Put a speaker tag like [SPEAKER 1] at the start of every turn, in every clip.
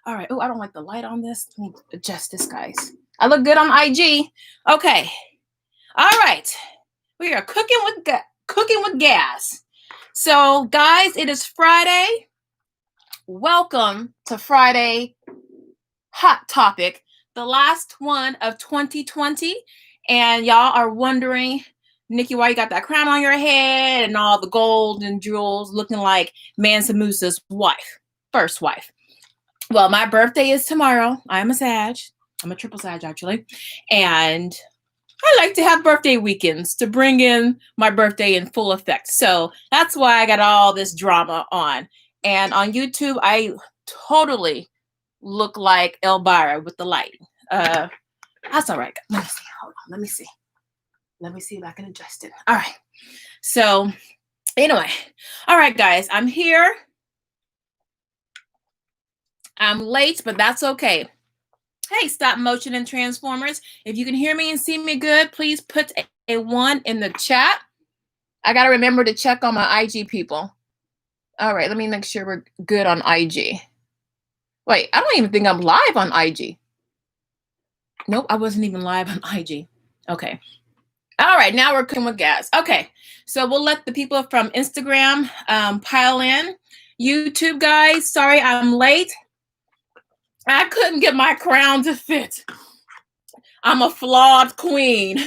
[SPEAKER 1] All right. Oh, I don't like the light on this. Let me adjust this, guys. I look good on IG. Okay. All right. We are cooking with gas. So, guys, it is Friday. Welcome to Friday Hot Topic, the last one of 2020. And y'all are wondering, Niki, why you got that crown on your head and all the gold and jewels looking like Mansa Musa's wife, first wife. Well, my birthday is tomorrow. I'm a Sag. I'm a triple Sag, actually. And I like to have birthday weekends to bring in my birthday in full effect. So that's why I got all this drama on. And on YouTube, I totally look like Elvira with the lighting. That's all right. Let me see. Hold on. Let me see. Let me see if I can adjust it. All right. So anyway, all right, guys, I'm here. I'm late, but that's okay. Hey, stop motion and transformers. If you can hear me and see me good, please put a 1 in the chat. I got to remember to check on my IG people. All right, let me make sure we're good on IG. Wait, I don't even think I'm live on IG. Nope, I wasn't even live on IG. Okay. All right, now we're cooking with gas. Okay, so we'll let the people from Instagram pile in. YouTube, guys, sorry I'm late. I couldn't get my crown to fit. I'm a flawed queen.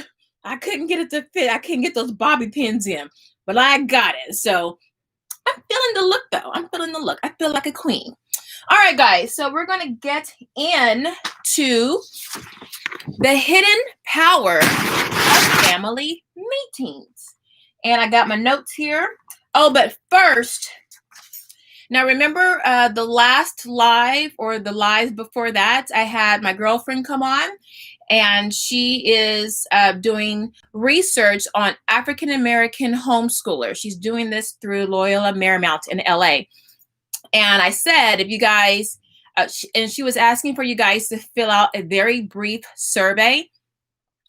[SPEAKER 1] I couldn't get it to fit. I couldn't get those bobby pins in, but I got it. So I'm feeling the look, though. I'm feeling the look. I feel like a queen. All right, guys. So we're going to get into the hidden power of family meetings. And I got my notes here. Oh, but first, now remember the last live or the lives before that, I had my girlfriend come on, and she is doing research on African-American homeschoolers. She's doing this through Loyola Marymount in LA. And I said, if you guys, and she was asking for you guys to fill out a very brief survey,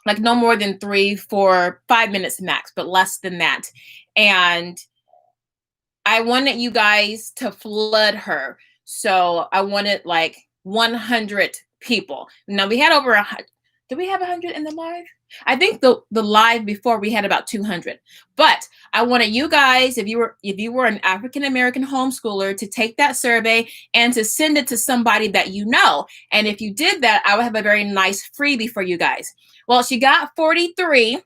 [SPEAKER 1] like no more than 3, 4, 5 minutes max, but less than that. And I wanted you guys to flood her. So I wanted like 100 people. Now we had over 100. Did we have 100 in the live? I think the live before we had about 200. But I wanted you guys, if you were an African-American homeschooler, to take that survey and to send it to somebody that you know. And if you did that, I would have a very nice freebie for you guys. Well, she got 43,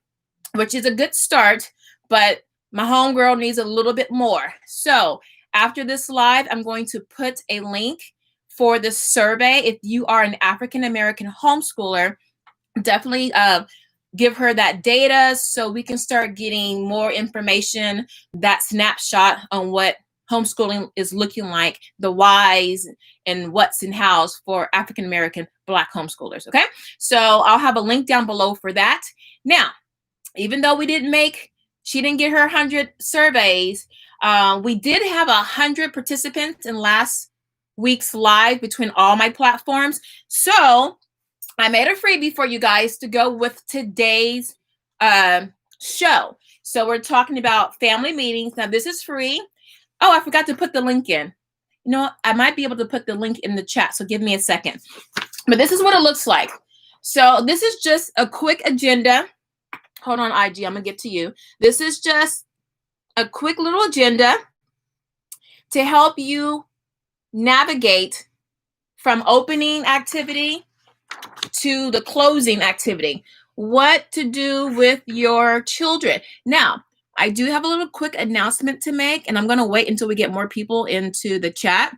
[SPEAKER 1] which is a good start, but my homegirl needs a little bit more. So after this live, I'm going to put a link for the survey. If you are an African-American homeschooler, definitely give her that data so we can start getting more information, that snapshot on what homeschooling is looking like, the whys and what's and hows for African-American Black homeschoolers, okay? So I'll have a link down below for that. Now, even though she didn't get her 100 surveys, we did have 100 participants in last week's live between all my platforms. So I made a freebie for you guys to go with today's show. So we're talking about family meetings. Now this is free. Oh, I forgot to put the link in. You know, I might be able to put the link in the chat, so give me a second. But this is what it looks like. So this is just a quick agenda. Hold on, IG, I'm gonna get to you. This is just a quick little agenda to help you navigate from opening activity to the closing activity, what to do with your children. Now, I do have a little quick announcement to make, and I'm going to wait until we get more people into the chat.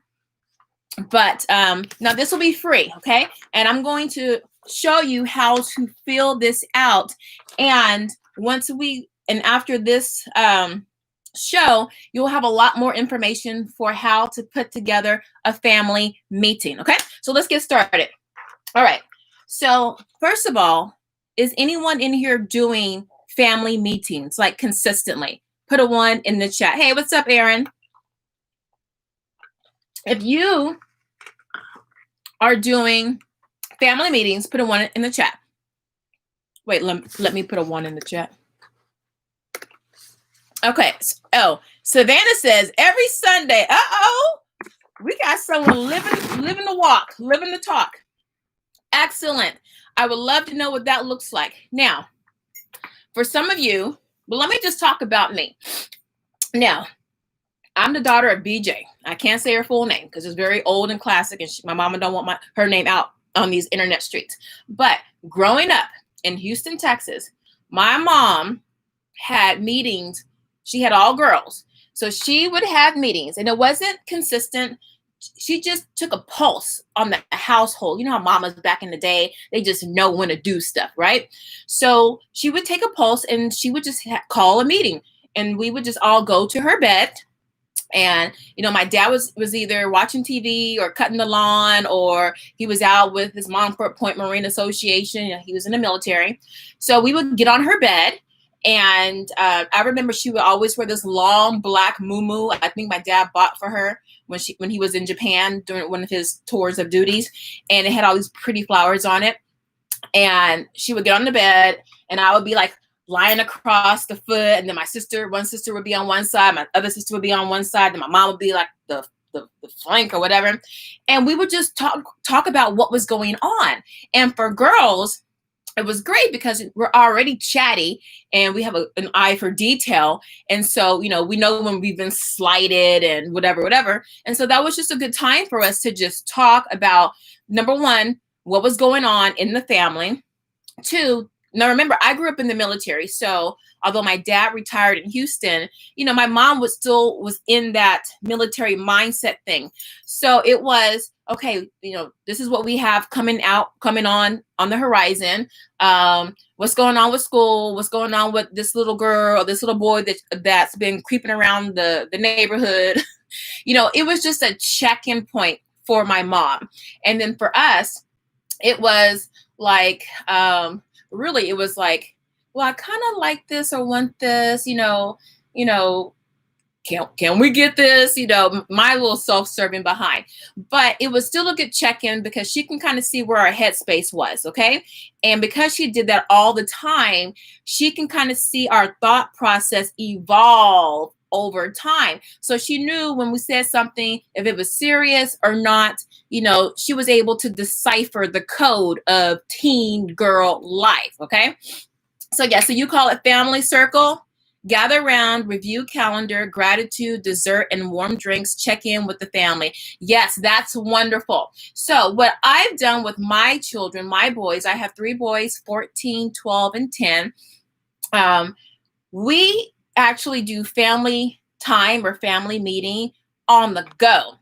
[SPEAKER 1] But now this will be free, okay? And I'm going to show you how to fill this out. And after this show, you'll have a lot more information for how to put together a family meeting, okay? So let's get started. All right. So first of all, is anyone in here doing family meetings like consistently? Put a 1 in the chat. Hey, what's up, Aaron? If you are doing family meetings, put a 1 in the chat. Wait, let me put a 1 in the chat. Okay. Oh, Savannah says every Sunday. Uh-oh. We got someone living the walk, living the talk. Excellent. I would love to know what that looks like. Now, for some of you, well, let me just talk about me. Now, I'm the daughter of BJ. I can't say her full name because it's very old and classic, and my mama don't want her name out on these internet streets. But growing up in Houston, Texas, my mom had meetings. She had all girls. So she would have meetings, and it wasn't consistent. She just took a pulse on the household. You know how mamas back in the day, they just know when to do stuff, right? So she would take a pulse, and she would just call a meeting, and we would just all go to her bed. And, you know, my dad was either watching TV or cutting the lawn, or he was out with his Montfort Point Marine Association. You know, he was in the military. So we would get on her bed. And I remember she would always wear this long black muumuu. I think my dad bought for her when he was in Japan during one of his tours of duties. And it had all these pretty flowers on it. And she would get on the bed, and I would be like lying across the foot, and then one sister would be on one side, my other sister would be on one side, and my mom would be like the flank or whatever. And we would just talk about what was going on. And for girls, it was great because we're already chatty and we have an eye for detail. And so, you know, we know when we've been slighted and whatever. And so that was just a good time for us to just talk about, number one, what was going on in the family. Two, now remember, I grew up in the military. So although my dad retired in Houston, you know, my mom was in that military mindset thing. So it was, okay, you know, this is what we have coming on the horizon. What's going on with school? What's going on with this little girl or this little boy that's been creeping around the neighborhood? You know, it was just a check-in point for my mom. And then for us, it was like, really, it was like, well, I kind of like this or want this, you know, can we get this? You know, my little self-serving behind. But it was still a good check-in because she can kind of see where our headspace was, okay? And because she did that all the time, she can kind of see our thought process evolve over time. So she knew when we said something, if it was serious or not, you know, she was able to decipher the code of teen girl life, okay? So yeah, so you call it family circle, gather around, review calendar, gratitude, dessert, and warm drinks, check in with the family. Yes, that's wonderful. So what I've done with my children, my boys, I have 3 boys, 14, 12, and 10. We actually do family time or family meeting on the go.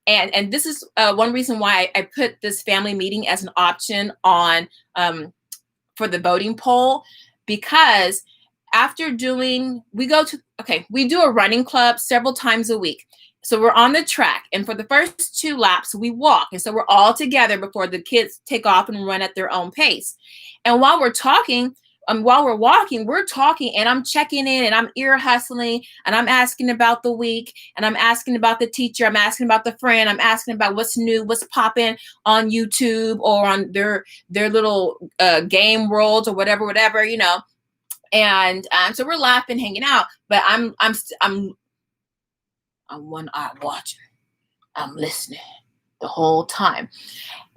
[SPEAKER 1] And this is one reason why I put this family meeting as an option on for the voting poll, because after we do a running club several times a week. So we're on the track, and for the first 2 laps, we walk. And so we're all together before the kids take off and run at their own pace. And while we're walking, we're talking, and I'm checking in, and I'm ear hustling, and I'm asking about the week, and I'm asking about the teacher, I'm asking about the friend, I'm asking about what's new, what's popping on YouTube or on their little game worlds or whatever, you know. And so we're laughing, hanging out, but I'm one eye watching. I'm listening the whole time.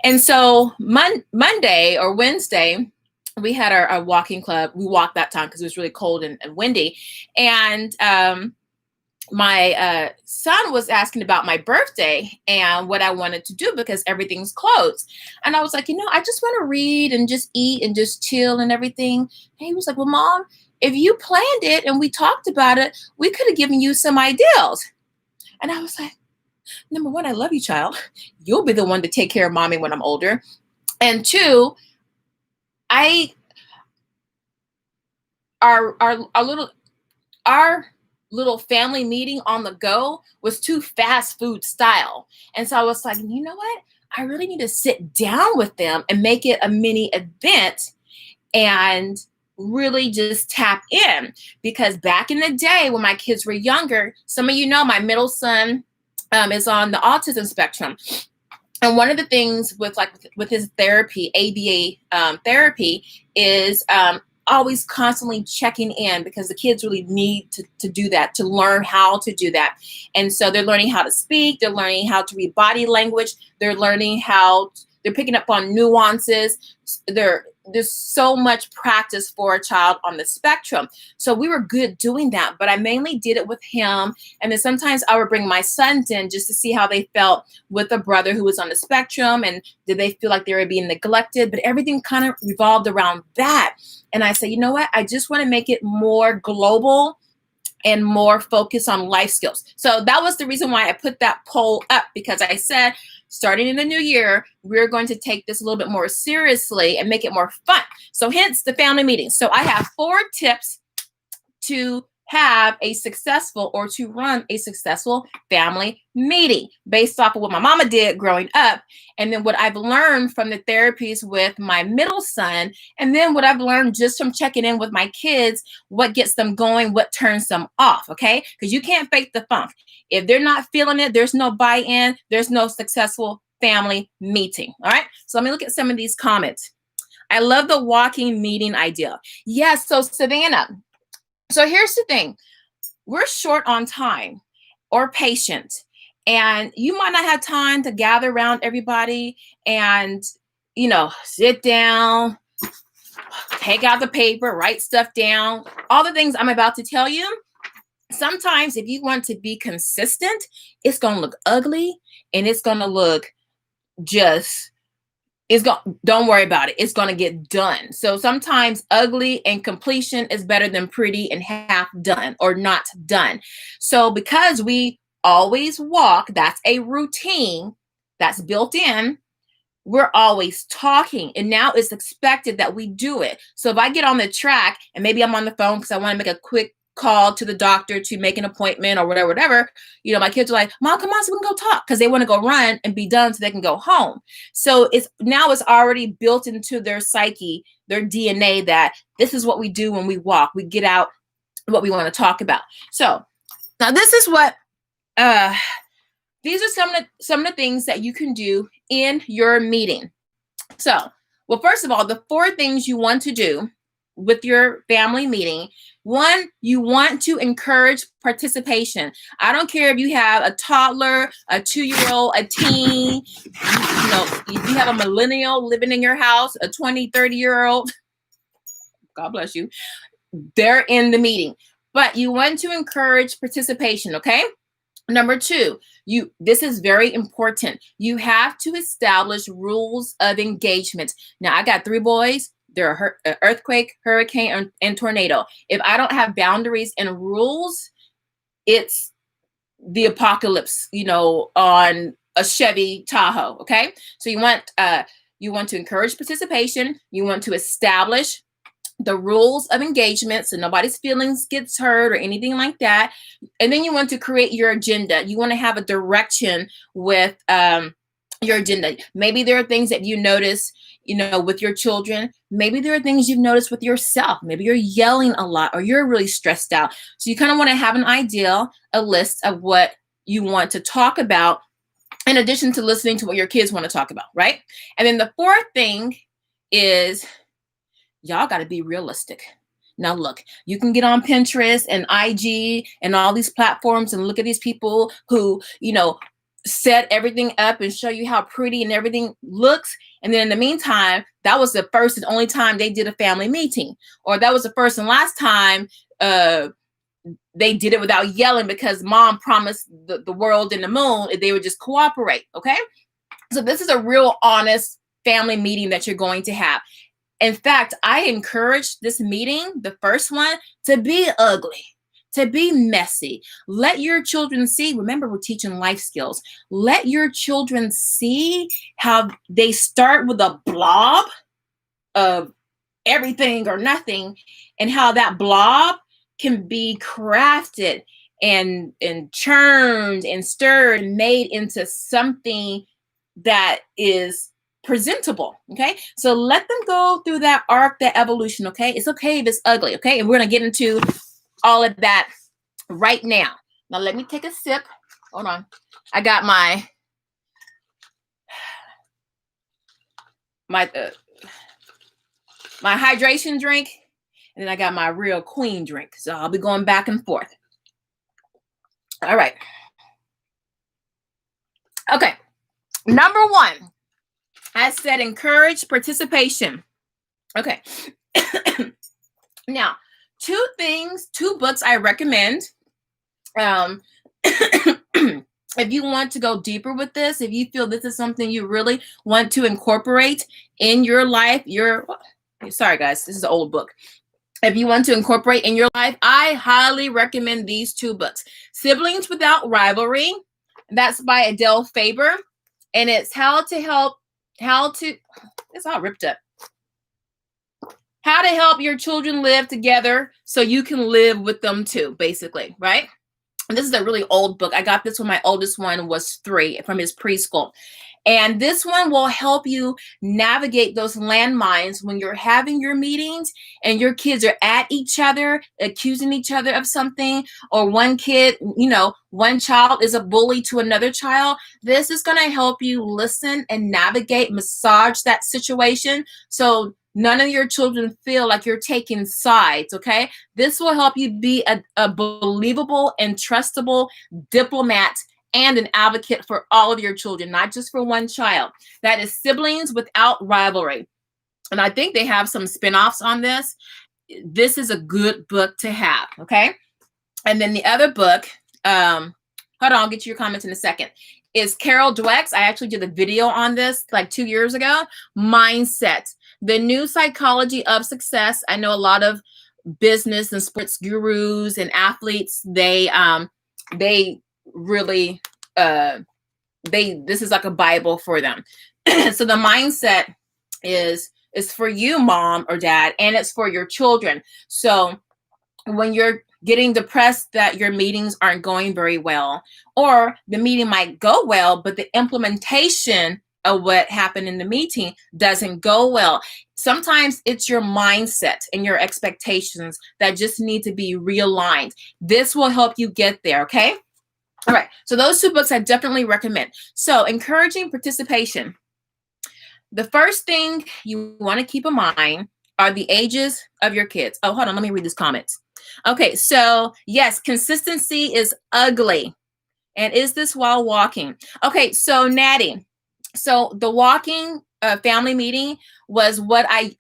[SPEAKER 1] And so Monday or Wednesday, we had our walking club. We walked that time because it was really cold and windy. And my son was asking about my birthday and what I wanted to do because everything's closed. And I was like, you know, I just want to read and just eat and just chill and everything. And he was like, well, Mom, if you planned it and we talked about it, we could have given you some ideas. And I was like, number one, I love you, child. You'll be the one to take care of Mommy when I'm older. And 2, our little family meeting on the go was too fast food style. And so I was like, you know what? I really need to sit down with them and make it a mini event and really just tap in. Because back in the day when my kids were younger, some of you know my middle son is on the autism spectrum. And one of the things with his therapy, ABA therapy, is always constantly checking in because the kids really need to do that, to learn how to do that. And so they're learning how to speak, they're learning how to read body language, they're learning they're picking up on nuances. There's so much practice for a child on the spectrum. So we were good doing that, but I mainly did it with him. And then sometimes I would bring my sons in just to see how they felt with a brother who was on the spectrum, and did they feel like they were being neglected. But everything kind of revolved around that. And I said, you know what? I just want to make it more global and more focused on life skills. So that was the reason why I put that poll up, because I said, starting in the new year, we're going to take this a little bit more seriously and make it more fun. So hence the family meeting. So I have 4 tips to have a successful, or to run a successful family meeting based off of what my mama did growing up, and then what I've learned from the therapies with my middle son, and then what I've learned just from checking in with my kids, what gets them going, what turns them off, okay? Because you can't fake the funk. If they're not feeling it, there's no buy-in, there's no successful family meeting, all right? So let me look at some of these comments. I love the walking meeting idea. Yes, so Savannah, so here's the thing. We're short on time or patience, and you might not have time to gather around everybody and, sit down, take out the paper, write stuff down, all the things I'm about to tell you. Sometimes if you want to be consistent, it's going to look ugly, and it's going to look don't worry about it. It's going to get done. So sometimes ugly and completion is better than pretty and half done or not done. So because we always walk, that's a routine that's built in. We're always talking, and now it's expected that we do it. So if I get on the track and maybe I'm on the phone because I want to make a quick call to the doctor to make an appointment or whatever, my kids are like, Mom, come on, so we can go talk, because they want to go run and be done so they can go home. So it's already built into their psyche, their DNA, that this is what we do when we walk. We get out what we want to talk about. So now this is what, these are some of the things that you can do in your meeting. So, well, first of all, the 4 things you want to do with your family meeting. 1, you want to encourage participation. I don't care if you have a toddler, a 2-year-old, a teen, if you have a millennial living in your house, a 20, 30-year-old, God bless you, they're in the meeting. But you want to encourage participation, okay? Number 2, this is very important. You have to establish rules of engagement. Now, I got 3 boys. They're earthquake, hurricane, and tornado. If I don't have boundaries and rules, it's the apocalypse, on a Chevy Tahoe, okay? So you want to encourage participation. You want to establish the rules of engagement so nobody's feelings gets hurt or anything like that. And then you want to create your agenda. You want to have a direction with your agenda. Maybe there are things that you notice, with your children. Maybe there are things you've noticed with yourself. Maybe you're yelling a lot or you're really stressed out. So you kind of want to have an idea, a list of what you want to talk about, in addition to listening to what your kids want to talk about, right? And then the 4th thing is, y'all got to be realistic. Now, look, you can get on Pinterest and IG and all these platforms and look at these people who, set everything up and show you how pretty and everything looks. And then in the meantime, that was the first and only time they did a family meeting, or that was the first and last time they did it without yelling because mom promised the world and the moon if they would just cooperate. Okay. So this is a real honest family meeting that you're going to have. In fact, I encourage this meeting, the first one, to be ugly, to be messy. Let your children see. Remember, we're teaching life skills. Let your children see how they start with a blob of everything or nothing, and how that blob can be crafted and churned and stirred and made into something that is presentable. Okay, so let them go through that arc, that evolution. Okay, it's okay if it's ugly. Okay, and we're gonna get into all of that right now. Now let me take a sip. Hold on, I got my hydration drink, And then I got my real queen drink. So I'll be going back and forth. All right. Okay. Number 1, I said encourage participation. Okay. Now, 2 books I recommend. If you want to go deeper with this, if you feel this is something you really want to incorporate in your life, sorry guys, this is an old book. If you want to incorporate in your life, I highly recommend these 2 books. Siblings Without Rivalry, that's by Adele Faber, and it's it's all ripped up. How to help your children live together so you can live with them too, basically, right? And this is a really old book. I got this when my oldest one was 3 from his preschool. And this one will help you navigate those landmines when you're having your meetings and your kids are at each other, accusing each other of something, or one kid, one child is a bully to another child. This is going to help you listen and navigate, massage that situation so none of your children feel like you're taking sides, okay? This will help you be a believable and trustable diplomat and an advocate for all of your children, not just for one child. That is Siblings Without Rivalry. And I think they have some spinoffs on this. This is a good book to have, okay? And then the other book, hold on, I'll get to your comments in a second, is Carol Dweck's. I actually did a video on this like 2 years ago. Mindset, the new psychology of success. I know a lot of business and sports gurus and athletes, they really this is like a Bible for them. So the mindset is for you, mom or dad, and it's for your children. So when you're getting depressed that your meetings aren't going very well, or the meeting might go well, but the implementation of what happened in the meeting doesn't go well. Sometimes it's your mindset and your expectations that just need to be realigned. This will help you get there, okay? All right, so those 2 books I definitely recommend. So encouraging participation. The first thing you want to keep in mind are the ages of your kids. Oh, hold on, let me read these comments. Okay, so yes, consistency is ugly. And is this while walking? Okay, so Natty, so the walking family meeting was what I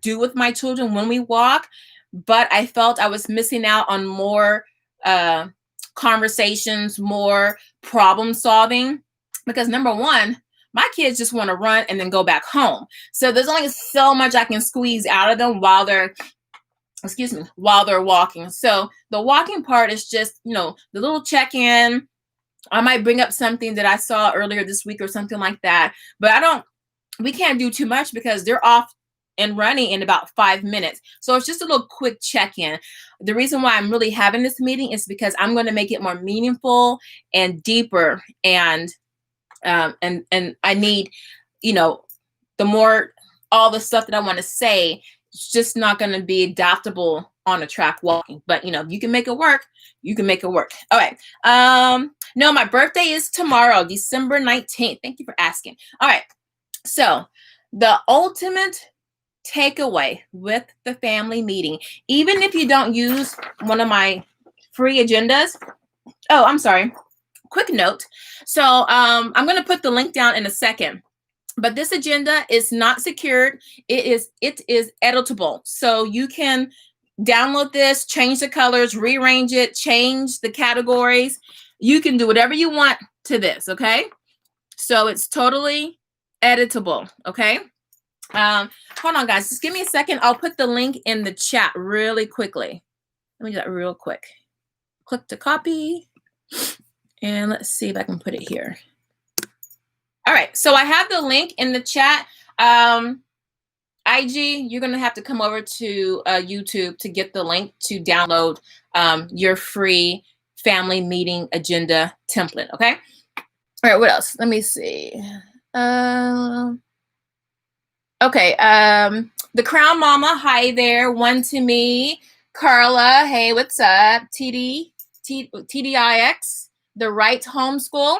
[SPEAKER 1] do with my children when we walk, but I felt I was missing out on more conversations, more problem solving, because number 1, my kids just want to run and then go back home. So there's only so much I can squeeze out of them while they're walking. So the walking part is just, the little check-in. I might bring up something that I saw earlier this week or something like that, but we can't do too much because they're off and running in about 5 minutes. So it's just a little quick check-in. The reason why I'm really having this meeting is because I'm going to make it more meaningful and deeper. And I need, the more, all the stuff that I want to say, it's just not going to be adaptable on a track walking. But, you can make it work. You can make it work. All right. No, my birthday is tomorrow, December 19th. Thank you for asking. All right. So the ultimate takeaway with the family meeting, even if you don't use one of my free agendas. Oh, I'm sorry. Quick note. So I'm going to put the link down in a second, but this agenda is not secured. It is editable. So you can download this, change the colors, rearrange it, change the categories. You can do whatever you want to this. Okay. So it's totally editable. Okay. Hold on, guys. Just give me a second. I'll put the link in the chat really quickly. Let me do that real quick. Click to copy. And let's see if I can put it here. All right. So I have the link in the chat. IG, you're going to have to come over to YouTube to get the link to download your free family meeting agenda template. Okay. All right. What else? Let me see. Okay, the Crown Mama, hi there. One to me. Carla, hey, what's up? TDIX, the right homeschool.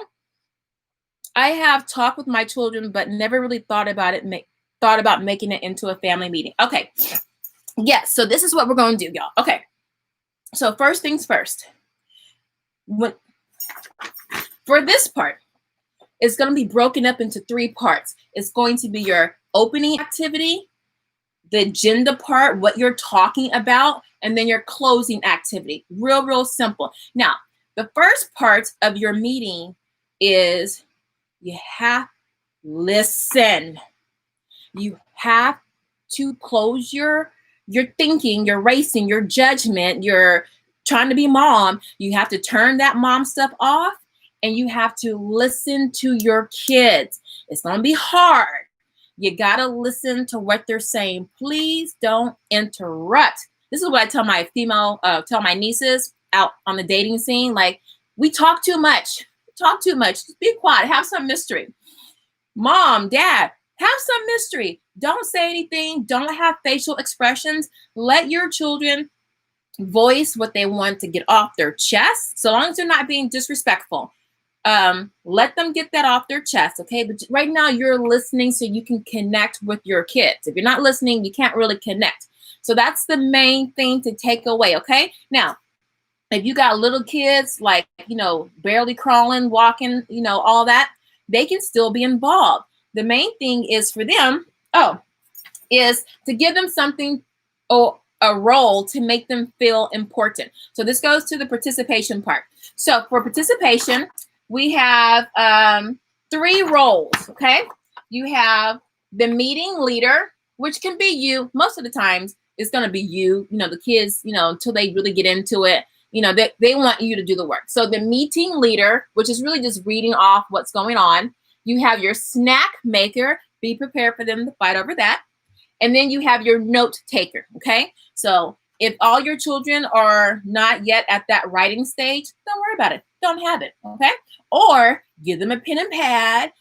[SPEAKER 1] I have talked with my children, but never really thought about making it into a family meeting. Okay, Yes, so this is what we're going to do, y'all. Okay, so first things first. For this part, it's going to be broken up into 3 parts. It's going to be your opening activity, the agenda part, what you're talking about, and then your closing activity. Real simple. Now, the first part of your meeting is you have to listen. You have to close your thinking, your racing, your judgment, your trying to be mom. You have to turn that mom stuff off, and you have to listen to your kids. It's going to be hard. You got to listen to what they're saying. Please don't interrupt. This is what I tell my tell my nieces out on the dating scene. Like, we talk too much. Talk too much. Just be quiet. Have some mystery. Mom, dad, have some mystery. Don't say anything. Don't have facial expressions. Let your children voice what they want to get off their chest, so long as they're not being disrespectful. Let them get that off their chest, okay? But right now you're listening so you can connect with your kids. If you're not listening, you can't really connect. So that's the main thing to take away, okay? Now, if you got little kids, like, barely crawling, walking, all that, they can still be involved. The main thing is for them, is to give them something or a role to make them feel important. So this goes to the participation part. So for participation, we have 3 roles, okay? You have the meeting leader, which can be you. Most of the times, it's going to be you. The kids, until they really get into it, they want you to do the work. So the meeting leader, which is really just reading off what's going on. You have your snack maker. Be prepared for them to fight over that. And then you have your note taker, okay? So if all your children are not yet at that writing stage, don't worry about it. Don't have it, okay? Or give them a pen and pad.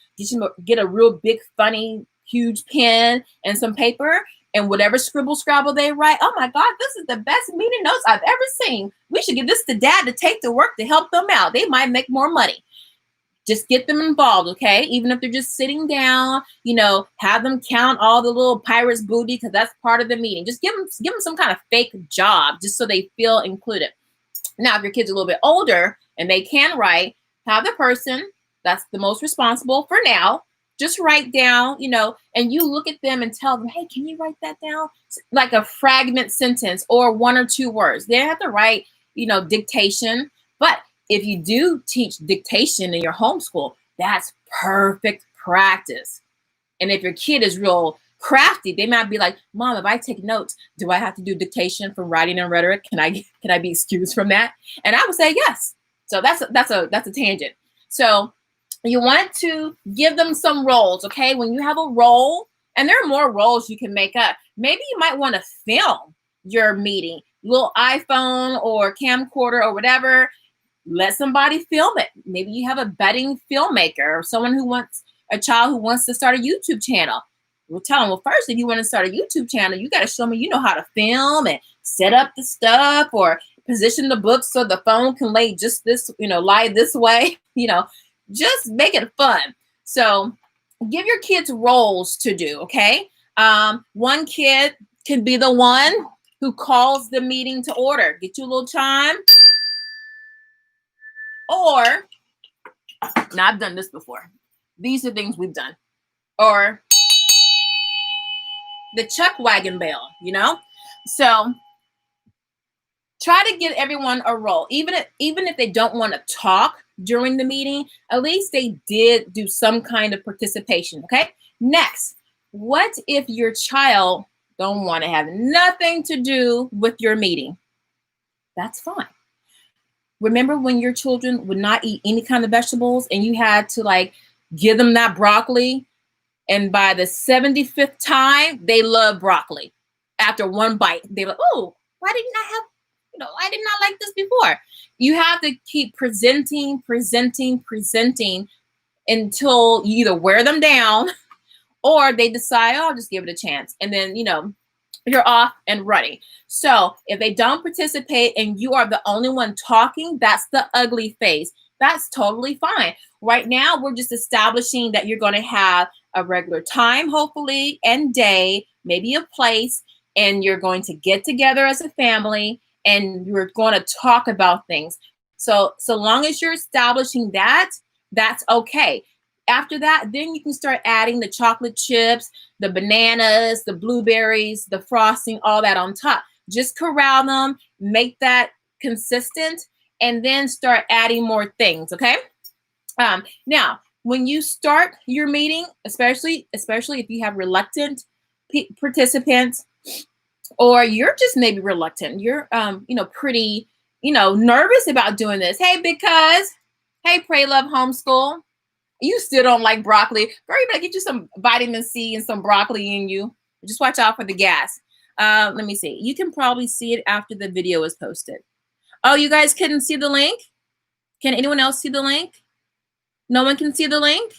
[SPEAKER 1] Get a real big, funny, huge pen and some paper, and whatever scribble scrabble they write. Oh my God, this is the best meeting notes I've ever seen. We should give this to dad to take to work to help them out. They might make more money. Just get them involved, okay? Even if they're just sitting down, have them count all the little pirates' booty, because that's part of the meeting. Just give them some kind of fake job, just so they feel included. Now, if your kid's a little bit older and they can write, have the person that's the most responsible for now just write down, and you look at them and tell them, hey, can you write that down? Like a fragment sentence or 1 or 2 words. They have to write, dictation. But if you do teach dictation in your homeschool, that's perfect practice. And if your kid is real crafty, they might be like, Mom, if I take notes, do I have to do dictation for writing and rhetoric? Can I be excused from that? And I would say yes. So that's a tangent. So you want to give them some roles, okay? When you have a role, and there are more roles you can make up, maybe you might want to film your meeting, little iPhone or camcorder or whatever. Let somebody film it. Maybe you have a budding filmmaker or someone a child who wants to start a YouTube channel. We'll tell them, well, first, if you want to start a YouTube channel, you got to show me you know how to film and set up the stuff, or position the book so the phone can lay just this, lie this way, just make it fun. So give your kids roles to do, okay? One kid can be the one who calls the meeting to order. Get you a little chime. Or, now I've done this before. These are things we've done. Or the chuck wagon bell, So try to give everyone a role. Even if they don't want to talk during the meeting, at least they did do some kind of participation, okay? Next, what if your child don't want to have nothing to do with your meeting? That's fine. Remember when your children would not eat any kind of vegetables and you had to give them that broccoli, and by the 75th time, they love broccoli. After one bite, they're like, oh, why didn't I have, I did not like this before. You have to keep presenting until you either wear them down or they decide, oh, I'll just give it a chance. And then, you're off and running. So if they don't participate and you are the only one talking, that's the ugly phase. That's totally fine. Right now, we're just establishing that you're going to have a regular time, hopefully, and day, maybe a place. and you're going to get together as a family and you're going to talk about things. So long as you're establishing that, that's okay. After that, then you can start adding the chocolate chips, the bananas, the blueberries, the frosting, all that on top. Just corral them, make that consistent, and then start adding more things, okay? Now, when you start your meeting, especially if you have reluctant participants, or you're just maybe reluctant, you're pretty nervous about doing this. Hey, because hey, Pray Love Homeschool, you still don't like broccoli, girl, you better get you some vitamin C and some broccoli in you. Just watch out for the gas. Let me see. You can probably see it after the video is posted. Oh, you guys couldn't see the link? Can anyone else see the link? No one can see the link?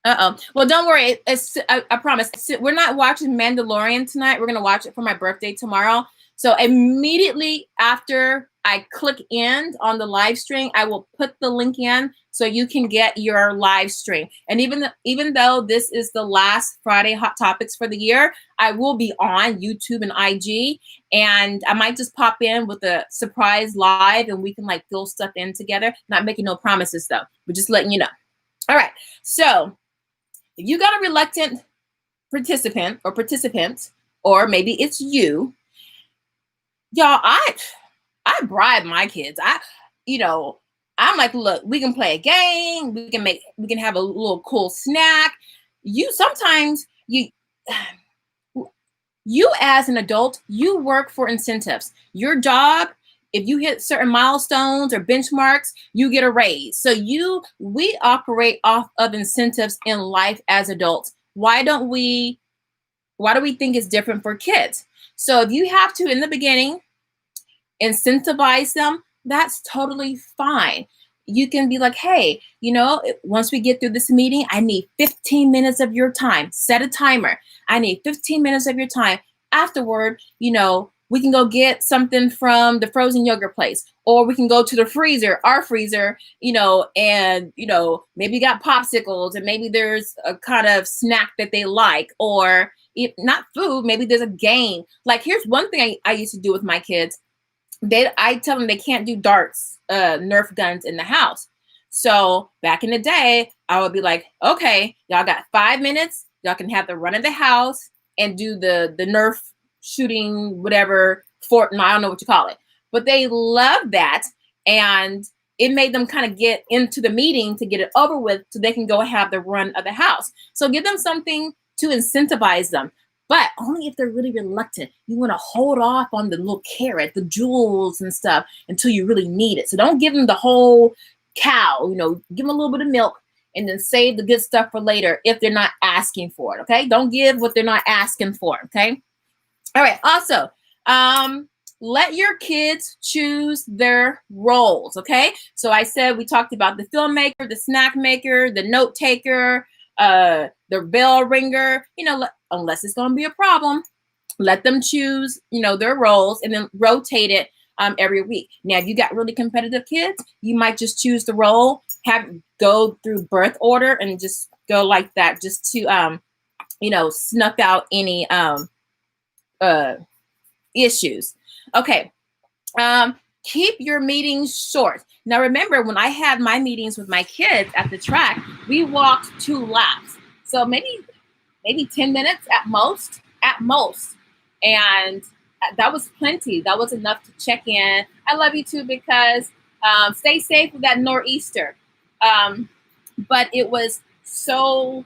[SPEAKER 1] Uh-oh. Well, don't worry. I promise. We're not watching Mandalorian tonight. We're going to watch it for my birthday tomorrow. So immediately after I click end on the live stream, I will put the link in so you can get your live stream. And even though this is the last Friday Hot Topics for the year, I will be on YouTube and IG. And I might just pop in with a surprise live and we can like fill stuff in together. Not making no promises though, but just letting you know. All right. So if you got a reluctant participant or participants, or maybe it's you, y'all, I bribe my kids. I'm like, look, we can play a game. We can have a little cool snack. Sometimes you as an adult, you work for incentives. Your job, if you hit certain milestones or benchmarks, you get a raise. So we operate off of incentives in life as adults. Why do we think it's different for kids? So if you have to, in the beginning, incentivize them, that's totally fine. You can be like, hey, once we get through this meeting, I need 15 minutes of your time. Set a timer. I need 15 minutes of your time. Afterward, we can go get something from the frozen yogurt place, or we can go to the freezer, our freezer, and, maybe got popsicles and maybe there's a kind of snack that they like, or if not food, maybe there's a game. Like, here's one thing I used to do with my kids. I tell them they can't do darts, Nerf guns in the house. So back in the day, I would be like, okay, y'all got 5 minutes. Y'all can have the run of the house and do the Nerf shooting, whatever, Fortnite, I don't know what you call it. But they love that. And it made them kind of get into the meeting to get it over with so they can go have the run of the house. So give them something to incentivize them. But only if they're really reluctant. You want to hold off on the little carrot, the jewels and stuff until you really need it. So don't give them the whole cow, give them a little bit of milk and then save the good stuff for later if they're not asking for it, okay? Don't give what they're not asking for, okay? All right, also, let your kids choose their roles, okay? So I said we talked about the filmmaker, the snack maker, the note taker, the bell ringer, unless it's going to be a problem, let them choose, their roles and then rotate it every week. Now, if you got really competitive kids, you might just choose the role, go through birth order and just go like that just to, snuff out any issues. Okay. Keep your meetings short. Now, remember, when I had my meetings with my kids at the track, we walked 2 laps. So maybe 10 minutes at most. And that was plenty. That was enough to check in. I love you too, because stay safe with that nor'easter. But it was so,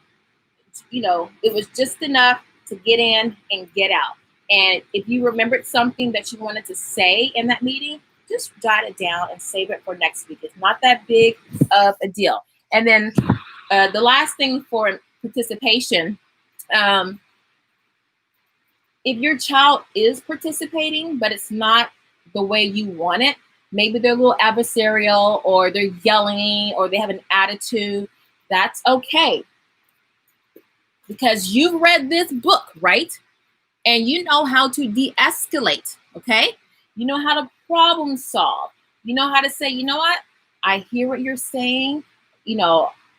[SPEAKER 1] it was just enough to get in and get out. And if you remembered something that you wanted to say in that meeting, just jot it down and save it for next week. It's not that big of a deal. And then the last thing for participation, if your child is participating, but it's not the way you want it, maybe they're a little adversarial or they're yelling or they have an attitude, that's okay. Because you've read this book, right? And you know how to de-escalate, okay? You know how to problem solve. You know how to say, you know what? I hear what you're saying.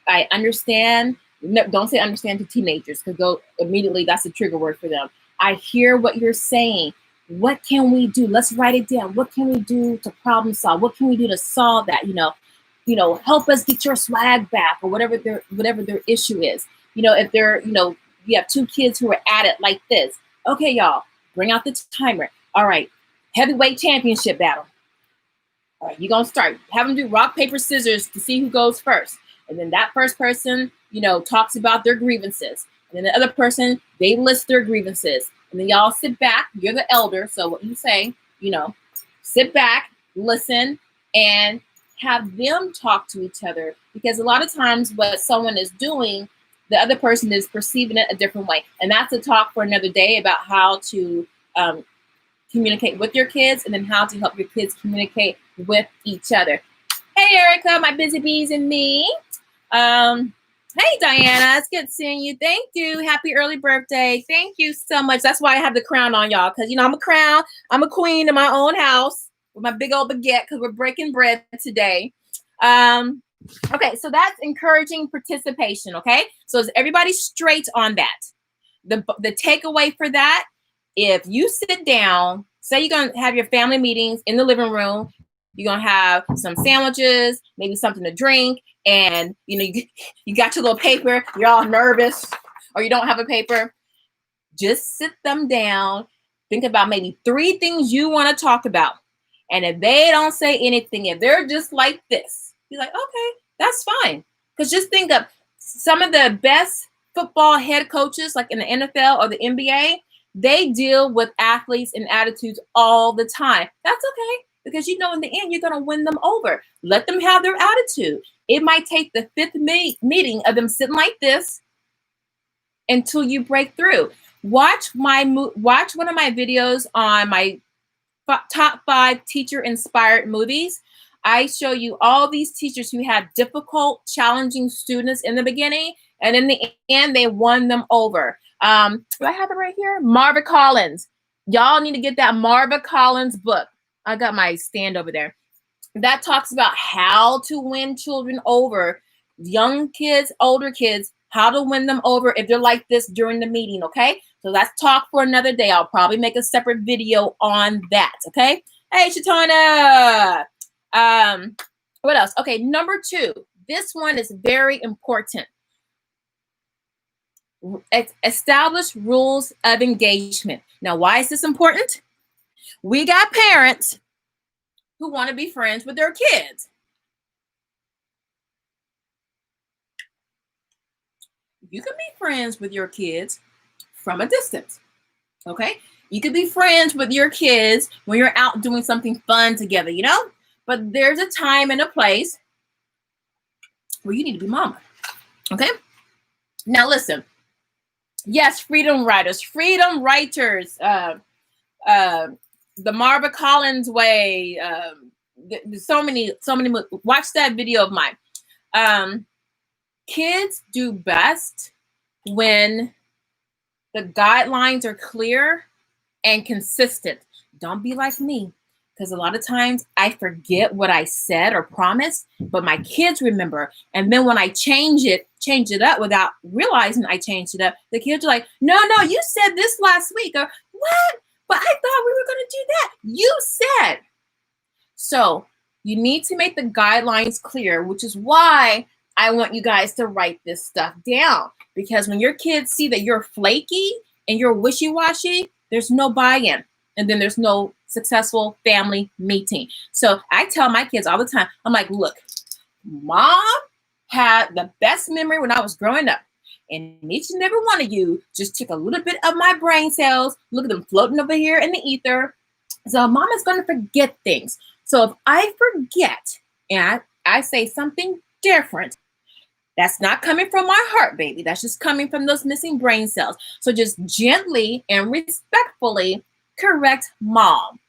[SPEAKER 1] I understand. No, don't say understand to teenagers, because immediately that's a trigger word for them. I hear what you're saying. What can we do? Let's write it down. What can we do to problem solve? What can we do to solve that? Help us get your swag back, or whatever their issue is. If they're, you have two kids who are at it like this. Okay, y'all, bring out the timer. All right, heavyweight championship battle. All right, you're going to start. Have them do rock, paper, scissors to see who goes first. And then that first person, talks about their grievances. And then the other person, they list their grievances. And then y'all sit back. You're the elder. So what you say, sit back, listen, and have them talk to each other. Because a lot of times what someone is doing, the other person is perceiving it a different way. And that's a talk for another day about how to communicate with your kids, and then how to help your kids communicate with each other. Hey, Erica, my busy bees and me. Hey, Diana, it's good seeing you. Thank you. Happy early birthday. Thank you so much. That's why I have the crown on, y'all, because, I'm a crown. I'm a queen in my own house with my big old baguette, because we're breaking bread today. Okay, so that's encouraging participation, okay? So is everybody straight on that? The takeaway for that, if you sit down, say you're going to have your family meetings in the living room, you're going to have some sandwiches, maybe something to drink, and, you got your little paper, you're all nervous, or you don't have a paper, just sit them down, think about maybe 3 things you want to talk about. And if they don't say anything, if they're just like this, you're like, okay, that's fine. Because just think of some of the best football head coaches, like in the NFL or the NBA, they deal with athletes and attitudes all the time. That's okay, because in the end, you're going to win them over. Let them have their attitude. It might take the 5th meeting of them sitting like this until you break through. Watch one of my videos on my top 5 teacher-inspired movies. I show you all these teachers who had difficult, challenging students in the beginning, and in the end, they won them over. Do I have it right here? Marva Collins. Y'all need to get that Marva Collins book. I got my stand over there. That talks about how to win children over, young kids, older kids, how to win them over if they're like this during the meeting, okay? So let's talk for another day. I'll probably make a separate video on that, okay? Hey, Shatona. What else? Okay, number 2. This one is very important. Establish rules of engagement. Now, why is this important? We got parents who want to be friends with their kids. You can be friends with your kids from a distance, okay? You could be friends with your kids when you're out doing something fun together, But there's a time and a place where you need to be mama, okay? Now, listen. Yes, freedom writers, the Marva Collins way. So many. Watch that video of mine. Kids do best when the guidelines are clear and consistent. Don't be like me, because a lot of times I forget what I said or promised, but my kids remember. And then when I change it up without realizing I changed it up, the kids are like, no, you said this last week. Or what? But I thought we were going to do that. You said. So you need to make the guidelines clear, which is why I want you guys to write this stuff down. Because when your kids see that you're flaky and you're wishy-washy, there's no buy-in. And then there's no successful family meeting. So I tell my kids all the time, I'm like, look, Mom had the best memory when I was growing up. And each and every one of you just took a little bit of my brain cells. Look at them floating over here in the ether. So Mama's going to forget things. So if I forget and I say something different, that's not coming from my heart, baby. That's just coming from those missing brain cells. So just gently and respectfully correct Mom.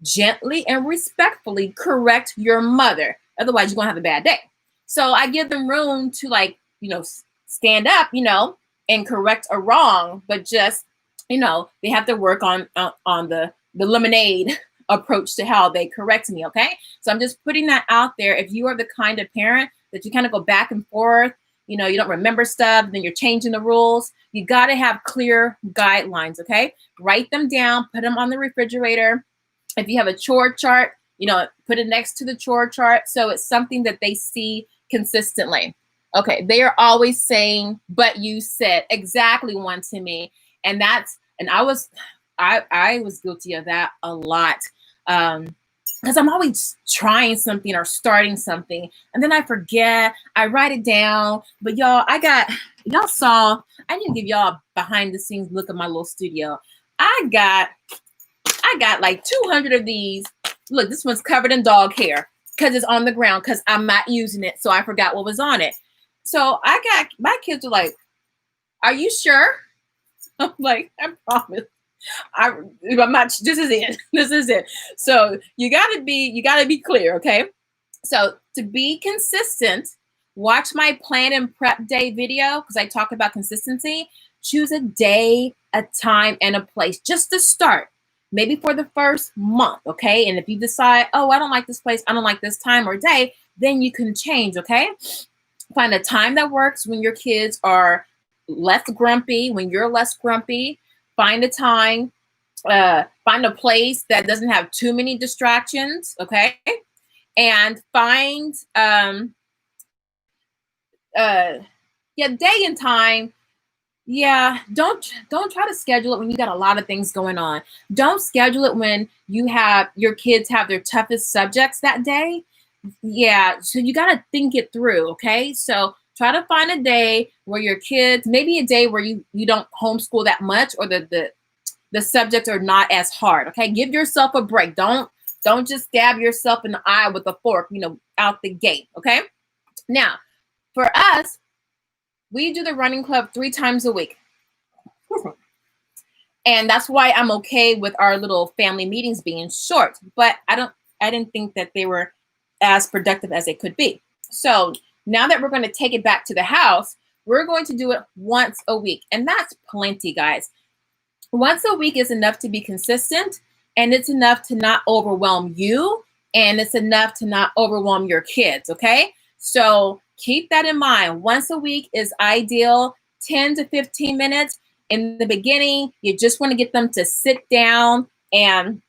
[SPEAKER 1] Gently and respectfully correct your mother. Otherwise, you're going to have a bad day. So I give them room to stand up, and correct a wrong, but just, they have to work on the lemonade approach to how they correct me, okay? So I'm just putting that out there. If you are the kind of parent that you kind of go back and forth, you know, you don't remember stuff, then you're changing the rules. You got to have clear guidelines, okay? Write them down, put them on the refrigerator. If you have a chore chart, you know, put it next to the chore chart so it's something that they see consistently. Okay, they are always saying, but you said exactly one to me. And I was guilty of that a lot. Because I'm always trying something or starting something, and then I forget. I write it down. But y'all, y'all saw, I need to give y'all a behind the scenes look at my little studio. I got like 200 of these. Look, this one's covered in dog hair because it's on the ground because I'm not using it, so I forgot what was on it. So my kids are like, "Are you sure?" I'm like, "I promise. I'm not. This is it. This is it." So you gotta be clear, okay? So to be consistent, watch my plan and prep day video because I talk about consistency. Choose a day, a time, and a place just to start. Maybe for the first month, okay? And if you decide, oh, I don't like this place, I don't like this time or day, then you can change, okay? Find a time that works when your kids are less grumpy, when you're less grumpy. Find a time, find a place that doesn't have too many distractions, okay? And find, day and time. Yeah, don't try to schedule it when you got a lot of things going on. Don't schedule it when your kids have their toughest subjects that day. Yeah, so you got to think it through, okay? So try to find a day where your kids, maybe a day where you don't homeschool that much or the subjects are not as hard, okay? Give yourself a break. Don't just stab yourself in the eye with a fork, you know, out the gate, okay? Now, for us, we do the running club 3 times a week. And that's why I'm okay with our little family meetings being short, but I didn't think that they were as productive as they could be. So now that we're going to take it back to the house, we're going to do it once a week. And that's plenty, guys. Once a week is enough to be consistent, and it's enough to not overwhelm you, and it's enough to not overwhelm your kids, okay? So keep that in mind. Once a week is ideal, 10 to 15 minutes. In the beginning, you just want to get them to sit down and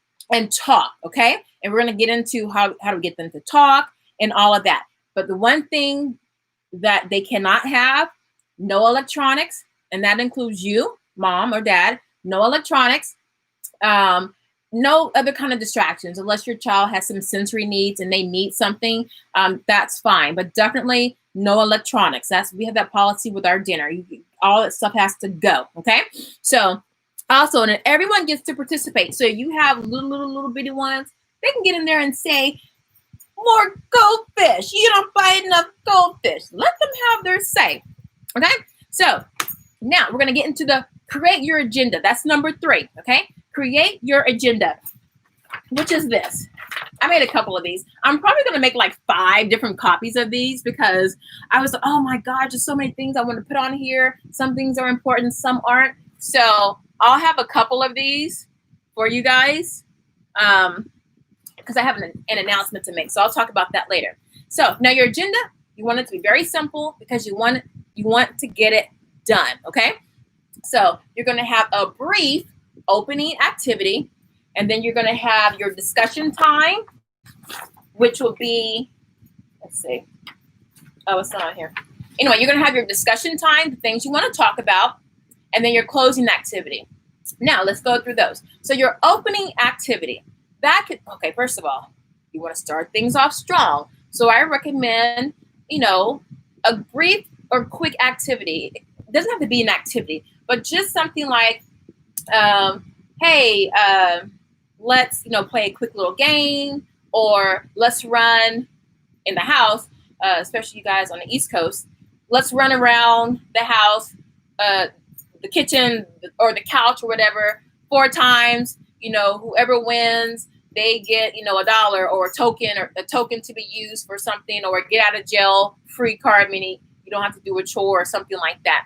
[SPEAKER 1] talk, okay? And we're going to get into how to get them to talk and all of that. But the one thing that they cannot have, no electronics, and that includes you, mom or dad, no electronics, no other kind of distractions, unless your child has some sensory needs and they need something, that's fine. But definitely no electronics. We have that policy with our dinner. All that stuff has to go, okay? So also, and everyone gets to participate. So you have little bitty ones, they can get in there and say, more goldfish. You don't find enough goldfish. Let them have their say, okay? So now we're going to get into the create your agenda. That's number 3, okay? Create your agenda, which is this. I made a couple of these. I'm probably going to make like 5 different copies of these because I was like, oh my gosh, there's so many things I want to put on here. Some things are important, some aren't. So I'll have a couple of these for you guys because I have an announcement to make. So I'll talk about that later. So now your agenda, you want it to be very simple because you want to get it done, okay? So you're going to have a brief opening activity, and then you're going to have your discussion time, which will be, let's see. Oh, it's not on here. Anyway, you're going to have your discussion time, the things you want to talk about, and then your closing activity. Now, let's go through those. So your opening activity, okay, first of all, you want to start things off strong. So I recommend, a brief or quick activity. It doesn't have to be an activity, but just something like, hey, let's, play a quick little game, or let's run in the house, especially you guys on the East Coast. Let's run around the house, the kitchen or the couch or whatever 4 times. Whoever wins, they get, $1 or a token to be used for something, or a get out of jail free card, meaning you don't have to do a chore or something like that.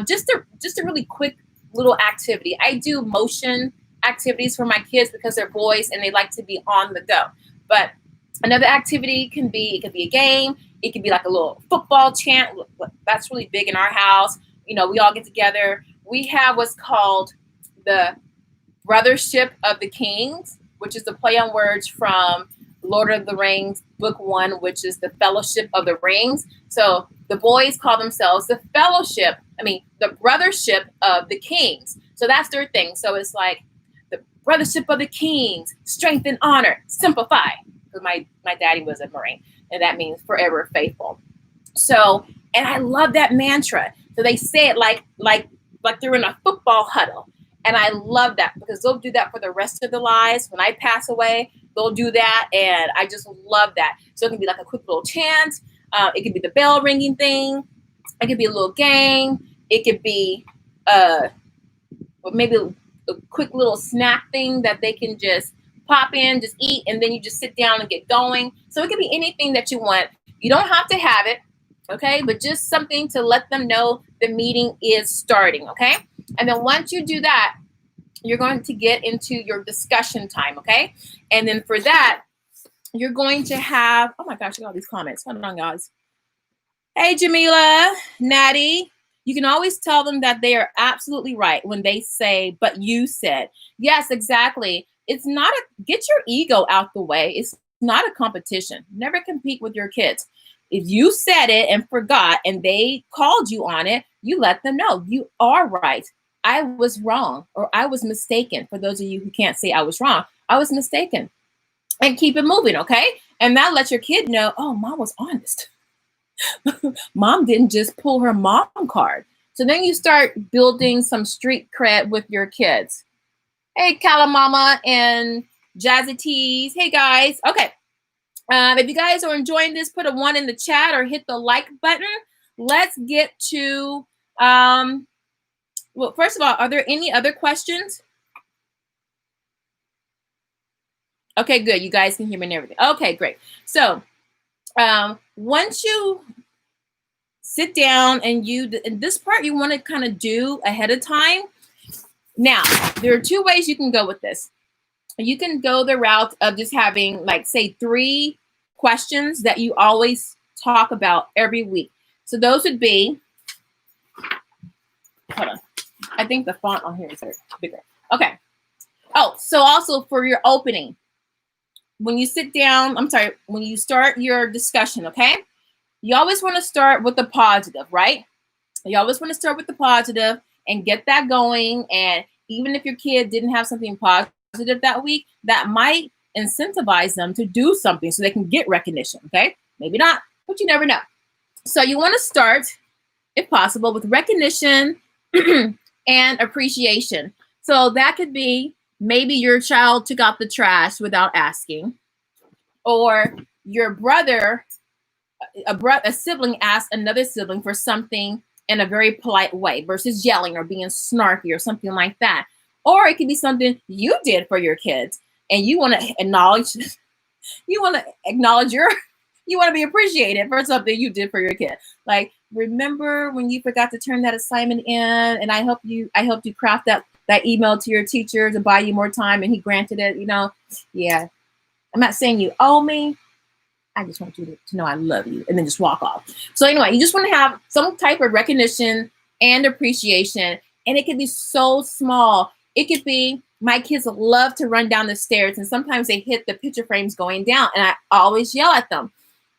[SPEAKER 1] Just a really quick little activity. I do motion activities for my kids because they're boys and they like to be on the go. But another activity it could be a game. It could be like a little football chant. That's really big in our house. You know, we all get together. We have what's called the Brothership of the Kings, which is the play on words from Lord of the Rings, Book 1, which is the Fellowship of the Rings. So the boys call themselves the Brothership of the Kings. So that's their thing. So it's like the Brothership of the Kings, strength and honor, simplify. Because my daddy was a Marine, and that means forever faithful. So, and I love that mantra. So they say it like they're in a football huddle. And I love that because they'll do that for the rest of their lives. When I pass away, they'll do that. And I just love that. So it can be like a quick little chant. It could be the bell ringing thing. It could be a little game. It could be maybe a quick little snack thing that they can just pop in, just eat, and then you just sit down and get going. So it could be anything that you want. You don't have to have it, okay? But just something to let them know the meeting is starting, okay? And then once you do that, you're going to get into your discussion time, okay? And then for that, you're going to have, oh my gosh, look at all these comments. Hold on, guys. Hey, Jamila, Natty. You can always tell them that they are absolutely right when they say, but you said. Yes, exactly. It's not get your ego out the way. It's not a competition. Never compete with your kids. If you said it and forgot and they called you on it, you let them know you are right. I was wrong, or I was mistaken. For those of you who can't say I was wrong, I was mistaken. And keep it moving, okay? And that lets your kid know, oh, mom was honest. Mom didn't just pull her mom card. So then you start building some street cred with your kids. Hey, Calamama and Jazzy Tees. Hey, guys. Okay. If you guys are enjoying this, put a 1 in the chat or hit the like button. Let's get to, well, first of all, are there any other questions? Okay, good. You guys can hear me and everything. Okay, great. So once you sit down and this part you want to kind of do ahead of time. Now, there are 2 ways you can go with this. You can go the route of just having, like, say, 3 questions that you always talk about every week. So those would be, hold on. I think the font on here is bigger. Okay. Oh, so also for your opening, when you sit down, when you start your discussion, okay? You always want to start with the positive, right? You always want to start with the positive and get that going. And even if your kid didn't have something positive that week, that might incentivize them to do something so they can get recognition, okay? Maybe not, but you never know. So you want to start, if possible, with recognition and appreciation. So that could be maybe your child took out the trash without asking, or your brother, a sibling asked another sibling for something in a very polite way versus yelling or being snarky or something like that. Or it could be something you did for your kids and you want to acknowledge, you want to be appreciated for something you did for your kid. Like, remember when you forgot to turn that assignment in and I helped you craft that email to your teacher to buy you more time and he granted it, yeah. I'm not saying you owe me. I just want you to know I love you and then just walk off. So anyway, you just want to have some type of recognition and appreciation. And it can be so small. It could be, my kids love to run down the stairs and sometimes they hit the picture frames going down and I always yell at them.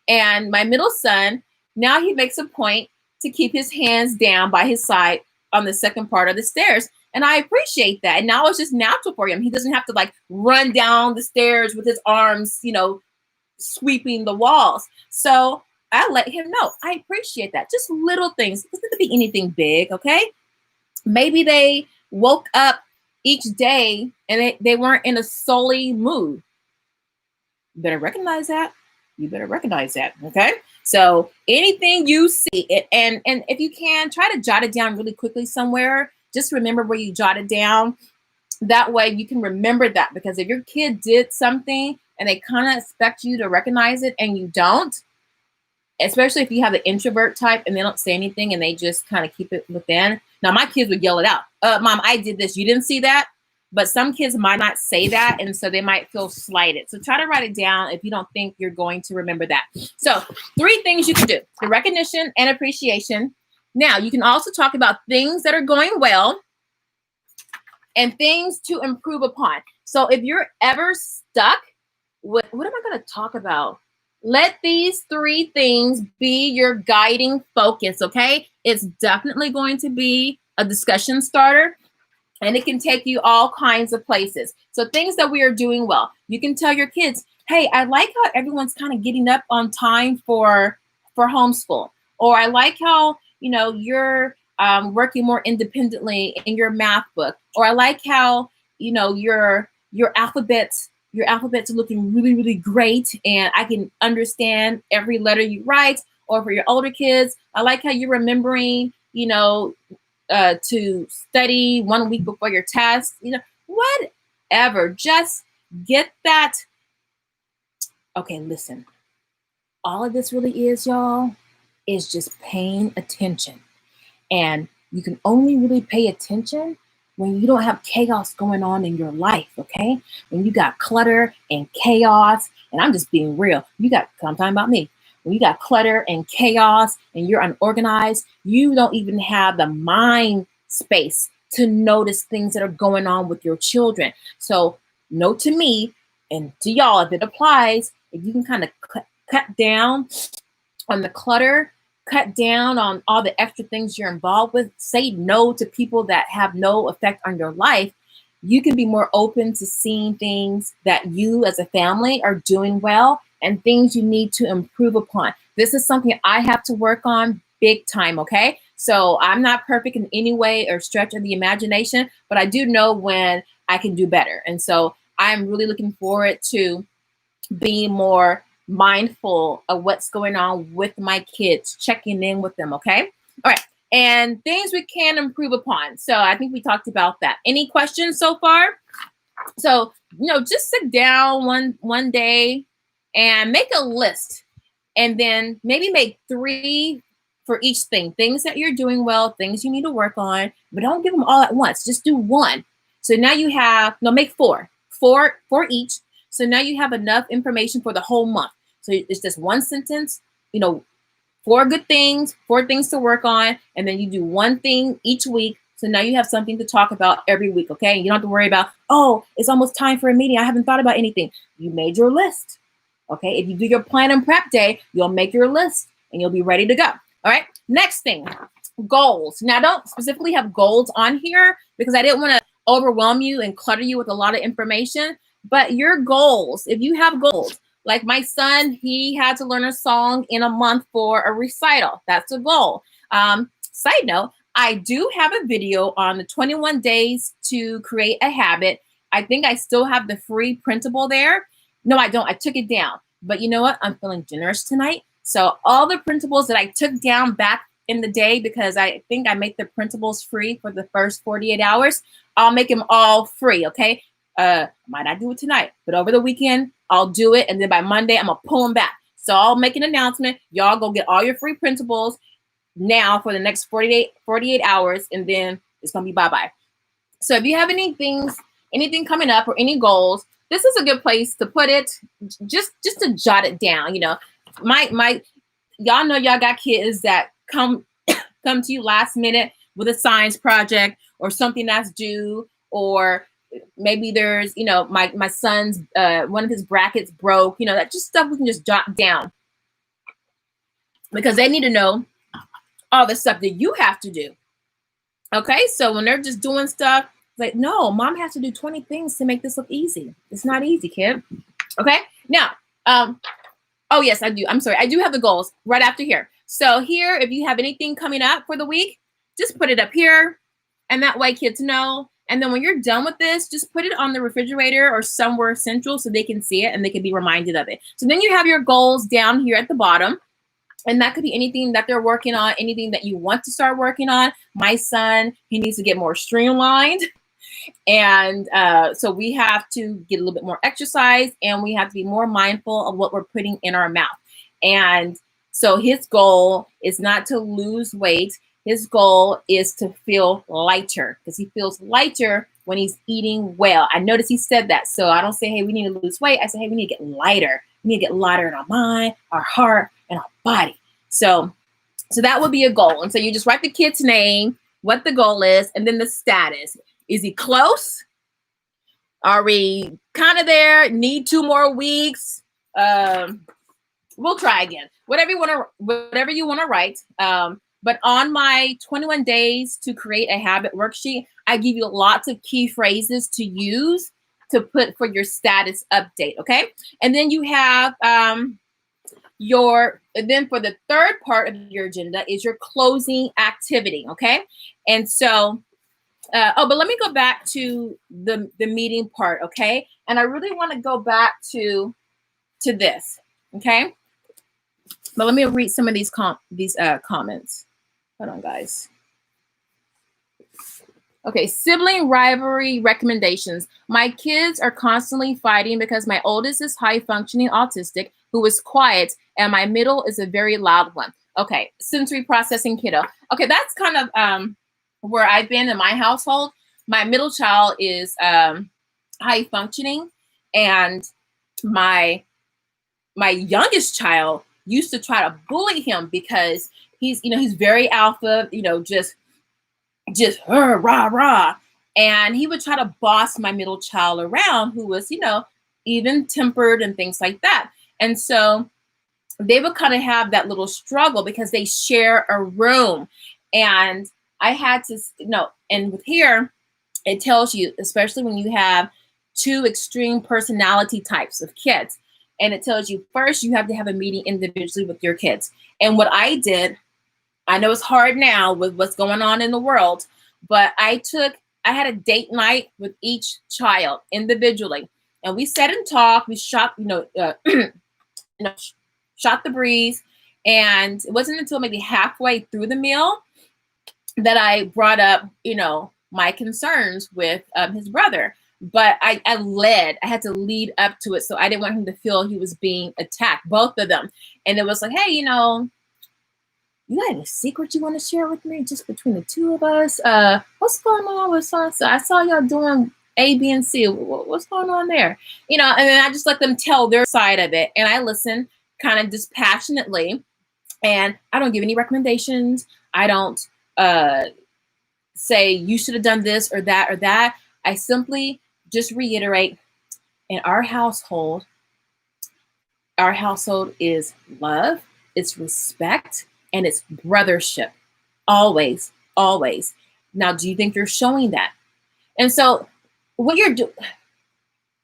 [SPEAKER 1] And my middle son, now he makes a point to keep his hands down by his side on the second part of the stairs. And I appreciate that. And now it's just natural for him. He doesn't have to like run down the stairs with his arms, sweeping the walls. So I let him know, I appreciate that. Just little things. It doesn't have to be anything big, okay? Maybe they woke up each day and they weren't in a sully mood. You better recognize that. You better recognize that, okay? So anything you see, and if you can, try to jot it down really quickly somewhere. Just remember where you jot it down. That way you can remember that, because if your kid did something and they kind of expect you to recognize it and you don't, especially if you have the introvert type and they don't say anything and they just kind of keep it within. Now, my kids would yell it out. Mom, I did this. You didn't see that? but some kids might not say that, and so they might feel slighted. So try to write it down if you don't think you're going to remember that. So 3 things you can do: the recognition and appreciation. Now, you can also talk about things that are going well and things to improve upon. So if you're ever stuck with, what am I going to talk about? Let these 3 things be your guiding focus, okay? It's definitely going to be a discussion starter, and it can take you all kinds of places. So things that we are doing well. You can tell your kids, hey, I like how everyone's kind of getting up on time for homeschool. Or I like how, you know, you're working more independently in your math book. Or I like how, you know, your alphabet's looking really, really great, and I can understand every letter you write. Or for your older kids, I like how you're remembering, you know, to study 1 week before your test, you know, whatever. Just get that. Okay, listen. All of this really is, y'all, is just paying attention. And you can only really pay attention when you don't have chaos going on in your life, okay? When you got clutter and chaos, and I'm just being real. I'm talking about me. When you got clutter and chaos and you're unorganized, you don't even have the mind space to notice things that are going on with your children. So note to me and to y'all, if it applies, if you can kind of cut down on the clutter, cut down on all the extra things you're involved with, say no to people that have no effect on your life, you can be more open to seeing things that you as a family are doing well and things you need to improve upon. This is something I have to work on big time, okay? So I'm not perfect in any way or stretch of the imagination, but I do know when I can do better. And so I'm really looking forward to being more mindful of what's going on with my kids, checking in with them, okay? All right, and things we can improve upon. So I think we talked about that. Any questions so far? So, you know, just sit down one day and make a list, and then maybe make 3 for each thing. Things that you're doing well, things you need to work on, but don't give them all at once. Just do 1. So now you have, no, make 4 for each. So now you have enough information for the whole month. So it's just 1 sentence, you know, 4 good things, 4 things to work on, and then you do 1 thing each week. So now you have something to talk about every week, okay? You don't have to worry about, oh, it's almost time for a meeting. I haven't thought about anything. You made your list, okay? If you do your plan and prep day, you'll make your list and you'll be ready to go, all right? Next thing, goals. Now, I don't specifically have goals on here because I didn't want to overwhelm you and clutter you with a lot of information, but your goals, if you have goals, like my son, he had to learn a song in a month for a recital. That's a goal. Side note, I do have a video on the 21 days to create a habit. I think I still have the free printable there. No, I don't. I took it down. But you know what? I'm feeling generous tonight. So all the printables that I took down back in the day, because I think I make the printables free for the first 48 hours, I'll make them all free, okay? Might not do it tonight, but over the weekend, I'll do it. And then by Monday, I'm going to pull them back. So I'll make an announcement. Y'all go get all your free printables now for the next 48 hours, and then it's going to be bye-bye. So if you have anything coming up or any goals, this is a good place to put it, just to jot it down. You know, y'all know y'all got kids that come to you last minute with a science project or something that's due, or maybe there's, you know, my son's, one of his brackets broke, you know, that just stuff we can just jot down because they need to know all the stuff that you have to do. Okay, so when they're just doing stuff, it's like, no, mom has to do 20 things to make this look easy. It's not easy, kid. Okay, now, oh yes, I do. I'm sorry, I do have the goals right after here. So here, if you have anything coming up for the week, just put it up here, and that way kids know. And then when you're done with this, just put it on the refrigerator or somewhere central so they can see it and they can be reminded of it. So then you have your goals down here at the bottom. And that could be anything that they're working on, anything that you want to start working on. My son, he needs to get more streamlined. And so we have to get a little bit more exercise, and we have to be more mindful of what we're putting in our mouth. And so his goal is not to lose weight. His goal is to feel lighter, because he feels lighter when he's eating well. I noticed he said that. So I don't say, hey, we need to lose weight. I say, hey, we need to get lighter. We need to get lighter in our mind, our heart, and our body. So that would be a goal. And so you just write the kid's name, what the goal is, and then the status. Is he close? Are we kind of there? Need 2 more weeks? We'll try again. Whatever you want to write. But on my 21 days to create a habit worksheet, I give you lots of key phrases to use to put for your status update. Okay. And then you have then for the third part of your agenda is your closing activity. Okay. And so, but let me go back to the meeting part. Okay. And I really want to go back to this. Okay. But let me read some of these comments. Hold on, guys. Okay, sibling rivalry recommendations. My kids are constantly fighting because my oldest is high-functioning autistic who is quiet, and my middle is a very loud one. Okay, sensory processing kiddo. Okay, that's kind of where I've been in my household. My middle child is high-functioning, and my youngest child used to try to bully him because he's very alpha, just rah rah, and he would try to boss my middle child around, who was even tempered and things like that. And so they would kind of have that little struggle because they share a room, and I had to and with here it tells you, especially when you have 2 extreme personality types of kids. And it tells you first you have to have a meeting individually with your kids. And what I did, I know it's hard now with what's going on in the world, but I had a date night with each child individually. And we sat and talked, we shot, shot the breeze. And it wasn't until maybe halfway through the meal that I brought up, my concerns with his brother. But I had to lead up to it. So I didn't want him to feel he was being attacked, both of them. And it was like, hey, you got any secret you want to share with me just between the 2 of us? What's going on with so-and-so? I saw y'all doing A, B, and C. What's going on there? And then I just let them tell their side of it. And I listen kind of dispassionately. And I don't give any recommendations. I don't say you should have done this or that or that. I simply just reiterate, in our household is love, it's respect, and it's brothership. Always, always. Now, do you think you're showing that? And so what you're doing,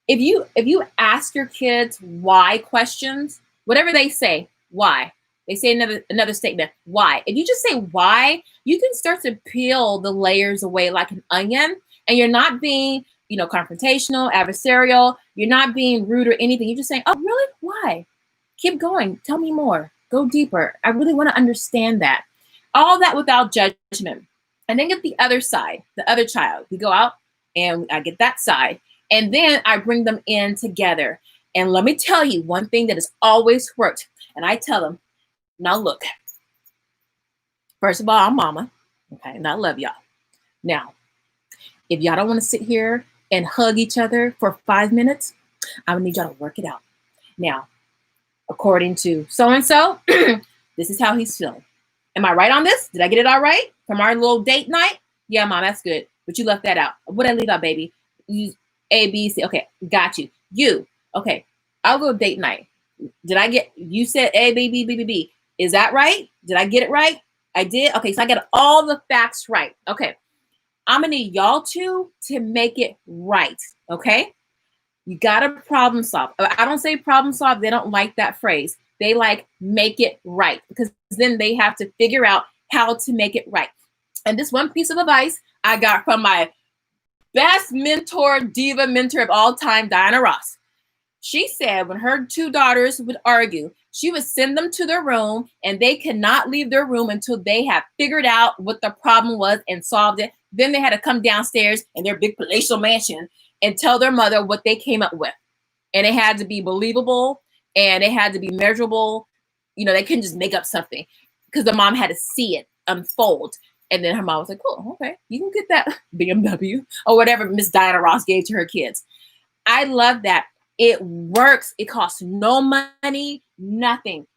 [SPEAKER 1] if you ask your kids why questions, whatever they say, why? They say another statement, why? If you just say why, you can start to peel the layers away like an onion, and you're not being confrontational, adversarial. You're not being rude or anything. You're just saying, oh, really? Why? Keep going. Tell me more. Go deeper. I really want to understand that. All that without judgment. And then get the other side, the other child. We go out and I get that side. And then I bring them in together. And let me tell you one thing that has always worked. And I tell them, now look, first of all, I'm mama. Okay, and I love y'all. Now, if y'all don't want to sit here and hug each other for 5 minutes, I'm gonna need y'all to work it out. Now, according to so-and-so, this is how he's feeling. Am I right on this? Did I get it all right from our little date night? Yeah, Mom, that's good. But you left that out. What did I leave out, baby? You A, B, C. Okay, got you. You. Okay, I'll go date night. You said A, B, B, B, B, B. Is that right? Did I get it right? I did? Okay, so I got all the facts right. Okay. I'm gonna need y'all two to make it right, okay? You gotta problem solve. I don't say problem solve, they don't like that phrase. They like make it right, because then they have to figure out how to make it right. And this one piece of advice I got from my best mentor, diva mentor of all time, Diana Ross. She said when her 2 daughters would argue, she would send them to their room and they cannot leave their room until they have figured out what the problem was and solved it. Then they had to come downstairs in their big palatial mansion and tell their mother what they came up with. And it had to be believable and it had to be measurable. They couldn't just make up something because the mom had to see it unfold. And then her mom was like, cool, okay, you can get that BMW or whatever Miss Diana Ross gave to her kids. I love that. It works. It costs no money, nothing.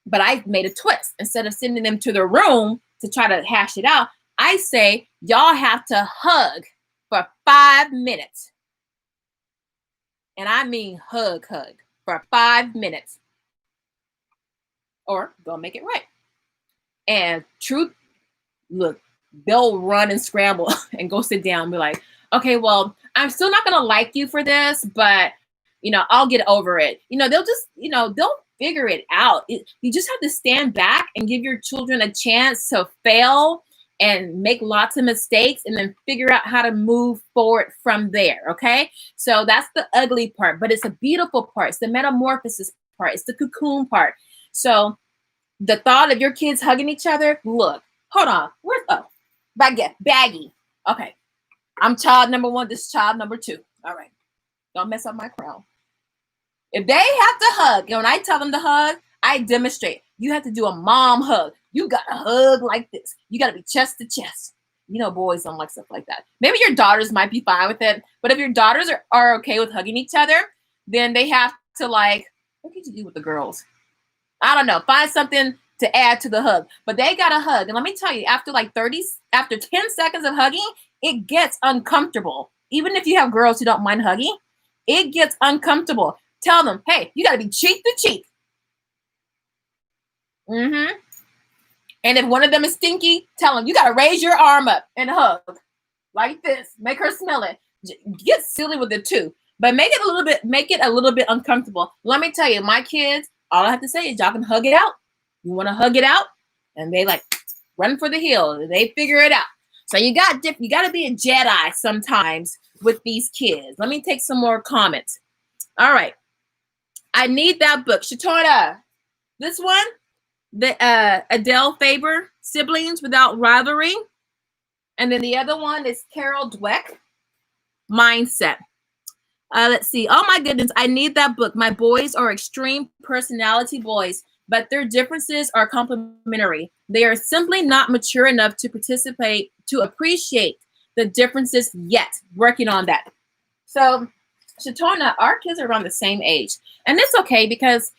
[SPEAKER 1] But I made a twist. Instead of sending them to their room to try to hash it out, I say, y'all have to hug for 5 minutes. And I mean hug for 5 minutes. Or go make it right. And truth, look, they'll run and scramble and go sit down and be like, okay, well, I'm still not going to like you for this, but, you know, I'll get over it. You know, they'll just, you know, they'll figure it out. You just have to stand back and give your children a chance to fail and make lots of mistakes and then figure out how to move forward from there. Okay. So that's the ugly part, but it's a beautiful part. It's the metamorphosis part. It's the cocoon part. So the thought of your kids hugging each other, look, hold on. Where's, oh, baggy. Okay. I'm child number 1. This is child number 2. All right. Don't mess up my crown. If they have to hug, and when I tell them to hug, I demonstrate. You have to do a mom hug. You got to hug like this. You got to be chest to chest. You know, boys don't like stuff like that. Maybe your daughters might be fine with it. But if your daughters are okay with hugging each other, then they have to, like, what could you do with the girls? I don't know. Find something to add to the hug. But they got to hug. And let me tell you, after 10 seconds of hugging, it gets uncomfortable. Even if you have girls who don't mind hugging, it gets uncomfortable. Tell them, hey, you got to be cheek to cheek. And if one of them is stinky, tell them, you got to raise your arm up and hug like this. Make her smell it. Get silly with it too. But make it a little bit uncomfortable. Let me tell you, my kids, all I have to say is y'all can hug it out. You want to hug it out? And they like run for the hill. They figure it out. So you got to be a Jedi sometimes with these kids. Let me take some more comments. All right. I need that book. Shatona, this one, the Adele Faber, Siblings Without Rivalry. And then the other one is Carol Dweck, Mindset. Let's see. Oh my goodness, I need that book. My boys are extreme personality boys, but their differences are complementary. They are simply not mature enough to appreciate the differences yet. Working on that. So, Shatona, our kids are around the same age, and it's okay because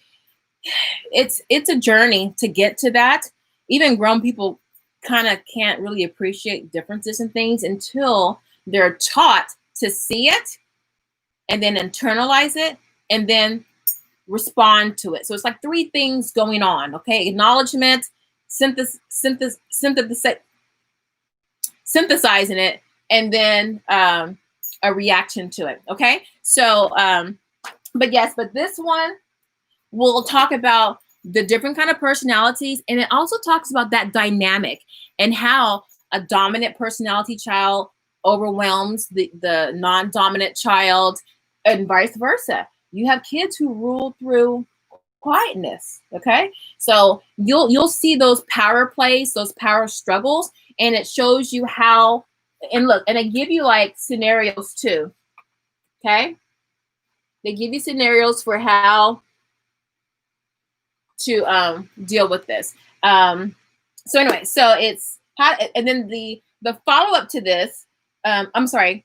[SPEAKER 1] it's a journey to get to that. Even grown people kind of can't really appreciate differences in things until they're taught to see it and then internalize it and then respond to it. So it's like 3 things going on. Okay. Acknowledgement, synthesizing it, and then a reaction to it. Okay. So, but this one will talk about the different kind of personalities. And it also talks about that dynamic and how a dominant personality child overwhelms the non-dominant child and vice versa. You have kids who rule through quietness. Okay. So you'll see those power plays, those power struggles, and it shows you how, and look, and they give you like scenarios too. Okay. They give you scenarios for how to deal with this. So anyway, so it's how, and then the follow-up to this, I'm sorry,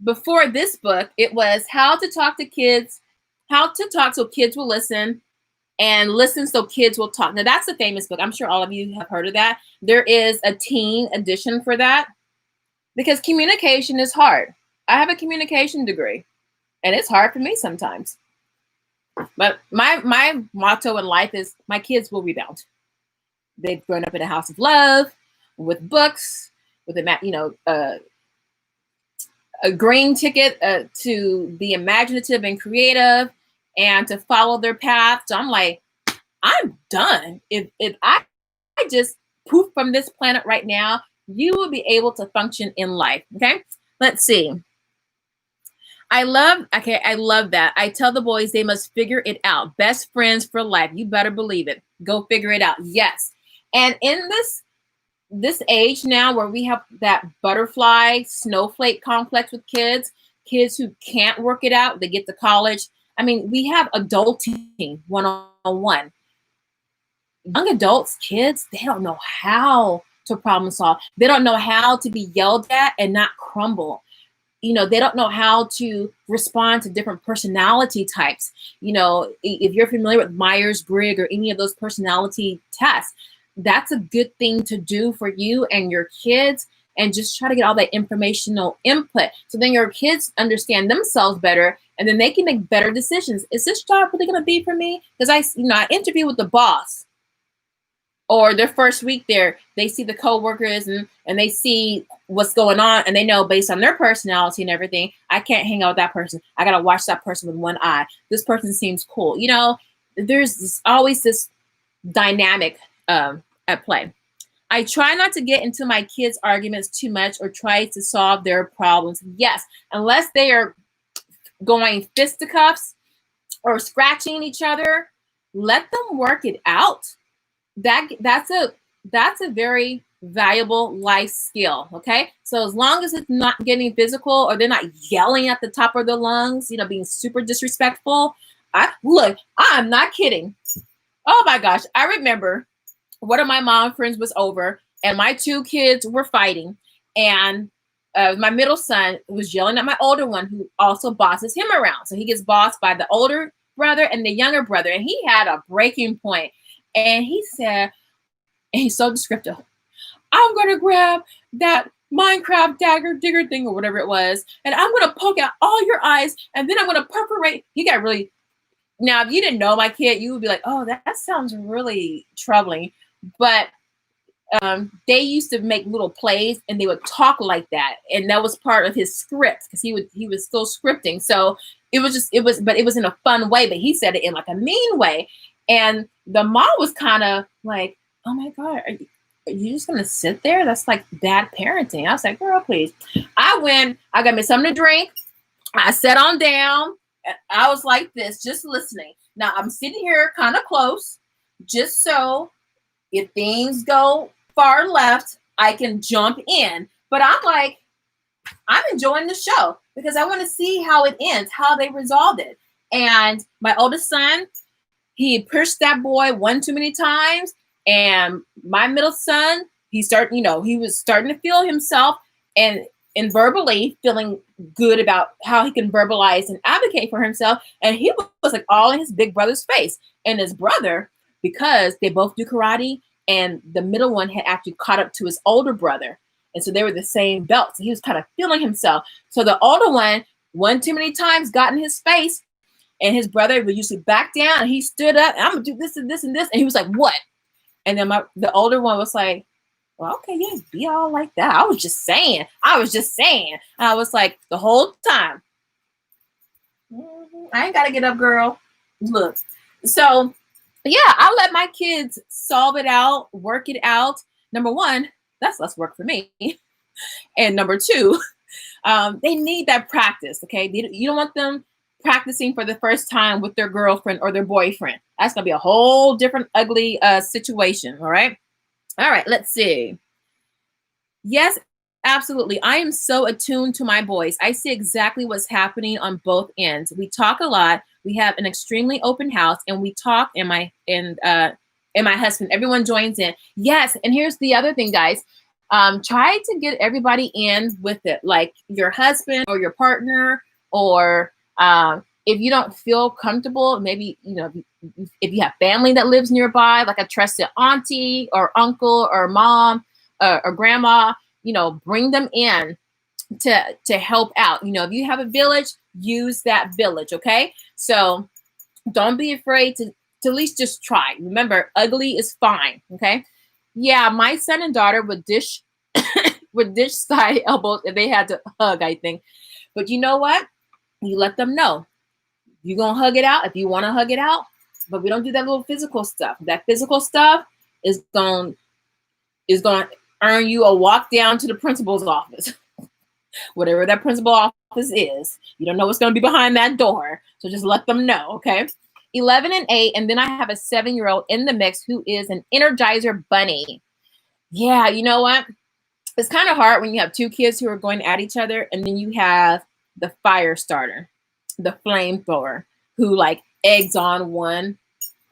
[SPEAKER 1] before this book, it was how to talk to kids, how to talk so kids will listen, and listen so kids will talk. Now that's a famous book. I'm sure all of you have heard of that. There is a teen edition for that because communication is hard. I have a communication degree and it's hard for me sometimes. But my motto in life is my kids will rebound. They've grown up in a house of love, with books, with a green ticket to be imaginative and creative and to follow their path. So I'm like, I'm done. If I just poof from this planet right now, you will be able to function in life. Okay, let's see. I love that. I tell the boys they must figure it out. Best friends for life. You better believe it. Go figure it out. Yes. And in this age now where we have that butterfly snowflake complex with kids who can't work it out, they get to college. I mean, we have adulting one-on-one. Young adults, kids, they don't know how to problem solve. They don't know how to be yelled at and not crumble. You know, they don't know how to respond to different personality types. You know, if you're familiar with Myers-Briggs or any of those personality tests, that's a good thing to do for you and your kids, and just try to get all that informational input. So then your kids understand themselves better, and then they can make better decisions. Is this job really going to be for me? Because I interview with the boss, or their first week there, they see the coworkers and they see what's going on, and they know based on their personality and everything, I can't hang out with that person. I got to watch that person with one eye. This person seems cool. You know, there's always this dynamic at play. I try not to get into my kids' arguments too much or try to solve their problems. Yes, unless they are going fisticuffs or scratching each other, let them work it out. That's a very valuable life skill. Okay, so as long as it's not getting physical or they're not yelling at the top of their lungs, you know, being super disrespectful. I'm not kidding. Oh my gosh, I remember one of my mom friends was over, and my two kids were fighting, and my middle son was yelling at my older one, who also bosses him around. So he gets bossed by the older brother and the younger brother, and he had a breaking point. And he said, and he's so descriptive, I'm going to grab that Minecraft dagger digger thing or whatever it was, and I'm going to poke out all your eyes, and then I'm going to perforate. He got really, now if you didn't know my kid, you would be like, oh, that sounds really troubling. But they used to make little plays, and they would talk like that, and that was part of his script, because he was still scripting. So it was in a fun way, but he said it in like a mean way. And the mom was kind of like, oh my God, are you just gonna sit there? That's like bad parenting. I was like, girl, please. I got me something to drink. I sat on down. I was like this, just listening. Now I'm sitting here kind of close, just so if things go far left, I can jump in. But I'm enjoying the show because I want to see how it ends, how they resolve it. And my oldest son, he pushed that boy one too many times. And my middle son, he was starting to feel himself and verbally feeling good about how he can verbalize and advocate for himself. And he was like all in his big brother's face. And his brother, because they both do karate, and the middle one had actually caught up to his older brother. And so they were the same belt. So he was kind of feeling himself. So the older one too many times got in his face, and his brother would usually back down, and he stood up, and I'm gonna do this and this and this. And he was like, what? And then the older one was like, well, okay, yeah, be all like that. I was just saying. And I was like, the whole time, I ain't got to get up, girl. Look. So yeah, I let my kids solve it out, work it out. Number one, that's less work for me. And number two, they need that practice, okay? You don't want them practicing for the first time with their girlfriend or their boyfriend. That's going to be a whole different ugly situation, all right? All right, let's see. Yes, absolutely. I am so attuned to my boys. I see exactly what's happening on both ends. We talk a lot. We have an extremely open house, and we talk, and my husband, everyone joins in. Yes, and here's the other thing, guys. Try to get everybody in with it, like your husband or your partner, or if you don't feel comfortable, maybe, if you have family that lives nearby, like a trusted auntie or uncle or mom or grandma, bring them in to help out. If you have a village, use that village. Okay. So don't be afraid to at least just try. Remember, ugly is fine. Okay. Yeah. My son and daughter would dish side elbows if they had to hug, I think. But you know what? You let them know. You're going to hug it out if you want to hug it out, but we don't do that little physical stuff. That physical stuff is going to earn you a walk down to the principal's office. Whatever that principal office is. You don't know what's going to be behind that door. So just let them know, okay? 11 and 8, and then I have a 7-year-old in the mix who is an Energizer bunny. Yeah, you know what? It's kind of hard when you have two kids who are going at each other, and then you have the fire starter, the flamethrower, who like eggs on one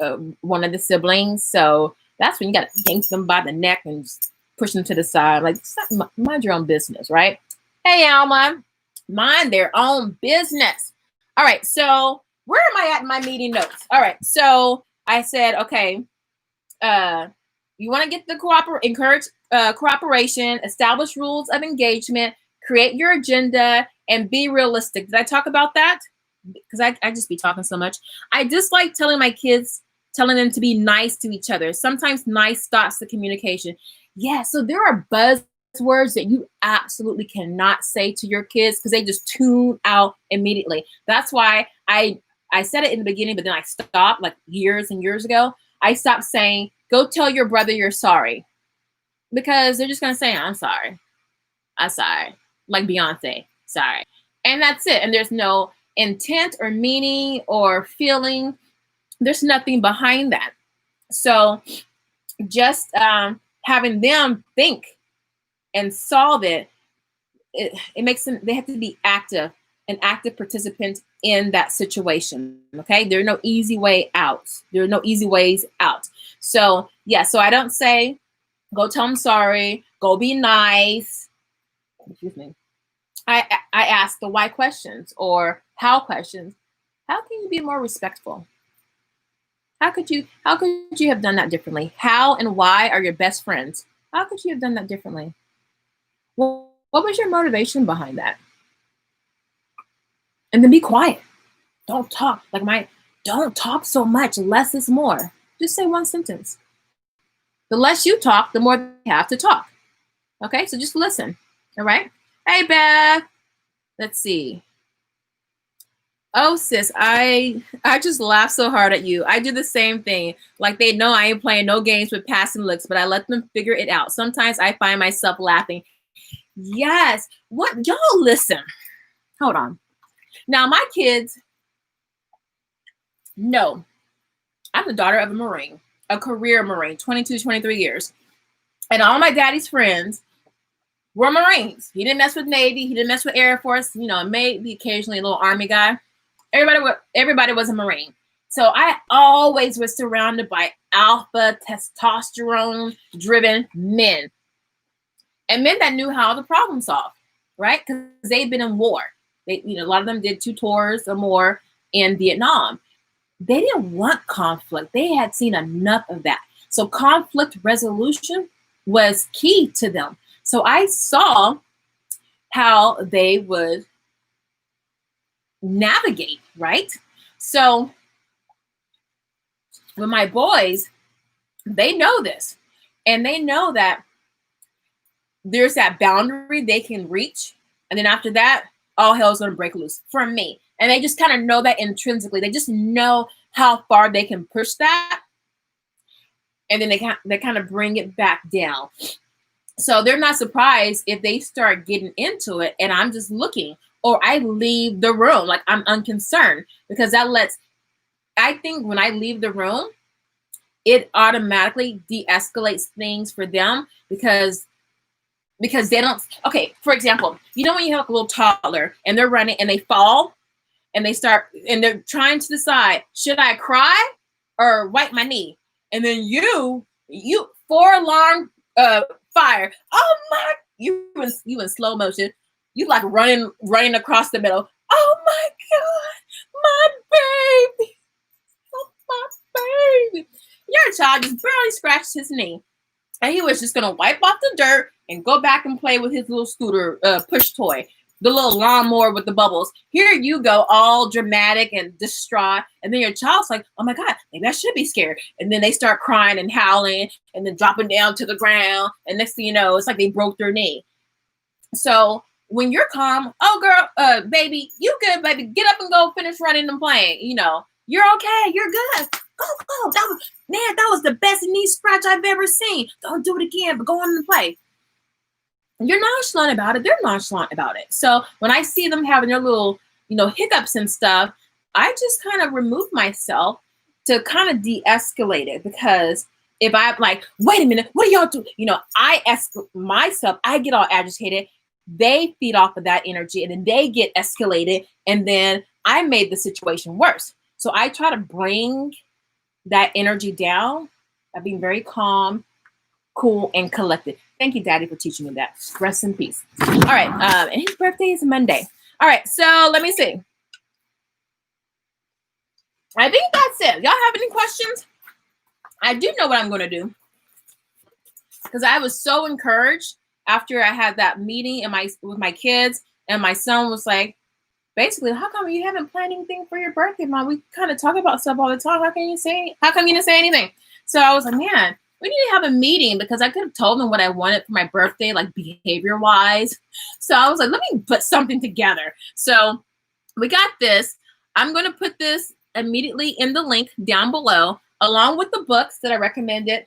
[SPEAKER 1] of the siblings. So that's when you got to yank them by the neck and just push them to the side. Like, mind your own business, right? Hey, Alma, mind their own business. All right, so where am I at in my meeting notes? All right, so I said, okay, you want to get the encourage cooperation, establish rules of engagement, create your agenda, and be realistic. Did I talk about that? Because I just be talking so much. I dislike telling my kids, telling them to be nice to each other. Sometimes nice stops the communication. Yeah, so there are buzzwords that you absolutely cannot say to your kids because they just tune out immediately. That's why I said it in the beginning, but then I stopped like years and years ago. I stopped saying, go tell your brother you're sorry. Because they're just going to say, I'm sorry. I'm sorry. Like Beyonce, sorry. And that's it. And there's no intent or meaning or feeling. There's nothing behind that. So just having them think and solve it, it makes them, they have to be active, an active participant in that situation. Okay. There are no easy way out. There are no easy ways out. So yeah, so I don't say, go tell them sorry, go be nice. Excuse me. I ask the why questions or how questions. How can you be more respectful? How could you have done that differently? How and why are your best friends? How could you have done that differently? Well, what was your motivation behind that? And then be quiet. Don't talk. Don't talk so much. Less is more. Just say one sentence. The less you talk, the more you have to talk. Okay, so just listen. All right. Hey, Beth. Let's see. Oh, sis, I just laugh so hard at you. I do the same thing. Like they know I ain't playing no games with passing looks, but I let them figure it out. Sometimes I find myself laughing. Yes. What? Y'all listen. Hold on. Now, my kids know I'm the daughter of a Marine, a career Marine, 22, 23 years. And all my daddy's friends were Marines. He didn't mess with Navy. He didn't mess with Air Force. You know, maybe occasionally a little Army guy. Everybody was a Marine. So I always was surrounded by alpha, testosterone-driven men. And men that knew how to problem solve, right? Because they'd been in war. A lot of them did 2 tours or more in Vietnam. They didn't want conflict. They had seen enough of that. So conflict resolution was key to them. So I saw how they would navigate, right? So with my boys, they know this. And they know that there's that boundary they can reach. And then after that, all hell's going to break loose for me. And they just kind of know that intrinsically. They just know how far they can push that. And then they kind of bring it back down. So they're not surprised if they start getting into it and I'm just looking or I leave the room. Like I'm unconcerned because I think when I leave the room, it automatically de-escalates things for them because they don't, okay, for example, when you have a little toddler and they're running and they fall and they're trying to decide, should I cry or wipe my knee? And then you 4-alarm fire. Oh my, you in slow motion. You like running across the middle. Oh my God, my baby. Oh my baby. Your child just barely scratched his knee. And he was just going to wipe off the dirt and go back and play with his little scooter push toy, the little lawnmower with the bubbles. Here you go, all dramatic and distraught. And then your child's like, oh my God, maybe I should be scared. And then they start crying and howling and then dropping down to the ground. And next thing you know, it's like they broke their knee. So when you're calm, oh girl, baby, you good, baby. Get up and go finish running and playing. You're okay. You're good. Oh, that was the best knee scratch I've ever seen. Don't do it again, but go on and play. You're nonchalant about it. They're nonchalant about it. So when I see them having their little, hiccups and stuff, I just kind of remove myself to kind of de-escalate it because if I'm like, wait a minute, what do y'all do? I escalate myself. I get all agitated. They feed off of that energy and then they get escalated. And then I made the situation worse. So I try to bring that energy down by being very calm, cool, and collected. Thank you, Daddy, for teaching me that. Rest in peace. All right. And his birthday is Monday. All right. So let me see. I think that's it. Y'all have any questions? I do know what I'm going to do, because I was so encouraged after I had that meeting with my kids, and my son was like, basically, how come you haven't planned anything for your birthday, Mom? We kind of talk about stuff all the time. How come you didn't say anything? So I was like, man, we need to have a meeting, because I could have told them what I wanted for my birthday, like behavior wise. So I was like, let me put something together. So we got this. I'm going to put this immediately in the link down below, along with the books that I recommended.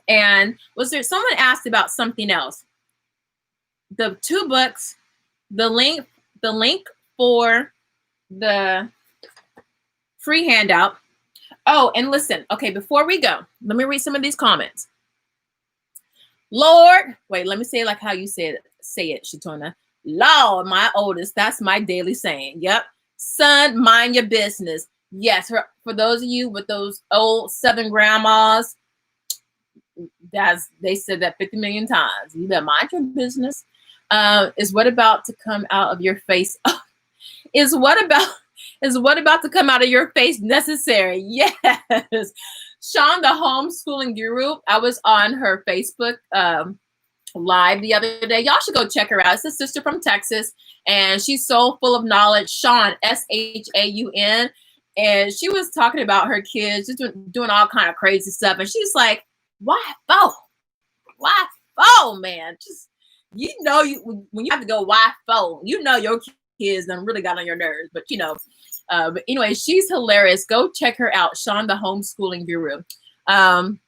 [SPEAKER 1] And someone asked about something else? The 2 books, the link for the free handout. Oh, and listen, okay, before we go, let me read some of these comments. Lord, wait, let me say it like how you say it, Shatona. Lord, my oldest, that's my daily saying. Yep. Son, mind your business. Yes, for those of you with those old Southern grandmas, they said that 50 million times. You better mind your business. Is what about to come out of your face? Is what about to come out of your face necessary? Yes. Sean, the homeschooling guru, I was on her Facebook live the other day. Y'all should go check her out. It's a sister from Texas, and she's so full of knowledge. Sean, Shaun. And she was talking about her kids, just doing all kind of crazy stuff. And she's like, why four? Why four, man? Just, when you have to go, why four? Your kids done really got on your nerves. But, but anyway, she's hilarious. Go check her out, Sean, the homeschooling guru. I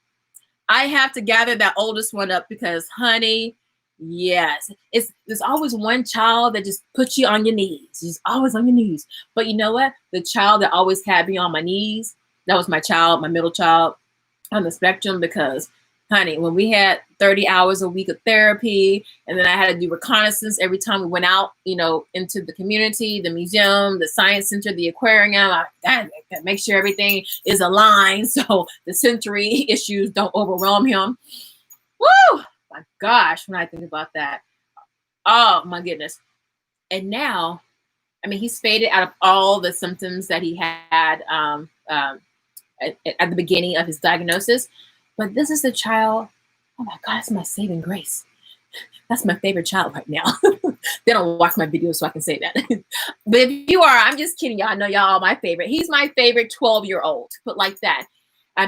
[SPEAKER 1] have to gather that oldest one up because, honey, yes, there's always one child that just puts you on your knees. She's always on your knees. But you know what? The child that always had me on my knees, that was my child, my middle child on the spectrum, because, honey, when we had 30 hours a week of therapy, and then I had to do reconnaissance every time we went out, into the community, the museum, the science center, the aquarium, I gotta make sure everything is aligned so the sensory issues don't overwhelm him. Woo! My gosh, when I think about that. Oh, my goodness. And now, he's faded out of all the symptoms that he had at the beginning of his diagnosis. But this is the child, oh my God, it's my saving grace. That's my favorite child right now. They don't watch my videos, so I can say that. But if you are, I'm just kidding. Y'all know y'all my favorite. He's my favorite 12-year-old, put like that.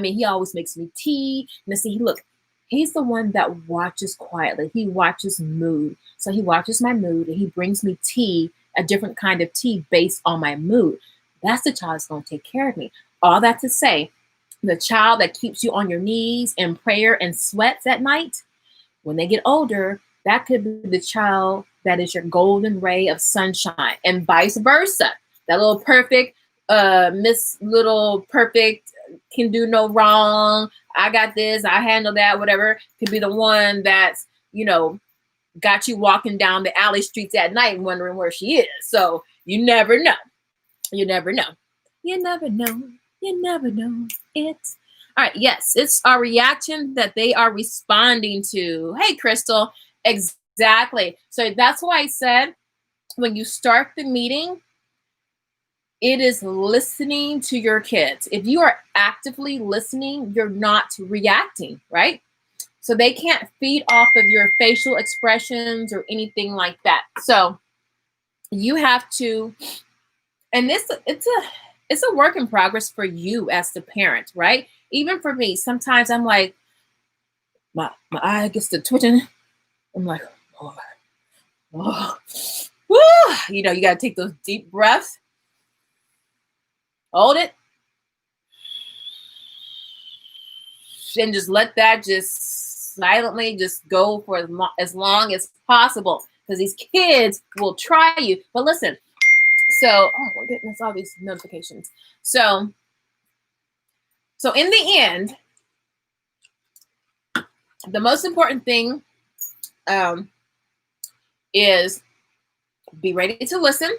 [SPEAKER 1] He always makes me tea. And see, look, he's the one that watches quietly. He watches mood. So he watches my mood, and he brings me tea, a different kind of tea based on my mood. That's the child that's going to take care of me. All that to say, the child that keeps you on your knees in prayer and sweats at night, when they get older, that could be the child that is your golden ray of sunshine, and vice versa. That little perfect, Miss Little Perfect, can do no wrong. I got this, I handle that, whatever, could be the one that's, got you walking down the alley streets at night wondering where she is. So you never know. You never know. You never know. You never know it. All right. Yes, it's our reaction that they are responding to. Hey, Crystal. Exactly. So that's why I said when you start the meeting, it is listening to your kids. If you are actively listening, you're not reacting, right? So they can't feed off of your facial expressions or anything like that. So you have to, and it's a work in progress for you as the parent, right? Even for me, sometimes I'm like, my eye gets to twitching. I'm like, oh, woo. You got to take those deep breaths. Hold it. And just let that just silently just go for as long as possible, because these kids will try you. But listen, so, oh my goodness, all these notifications. So in the end, the most important thing is be ready to listen,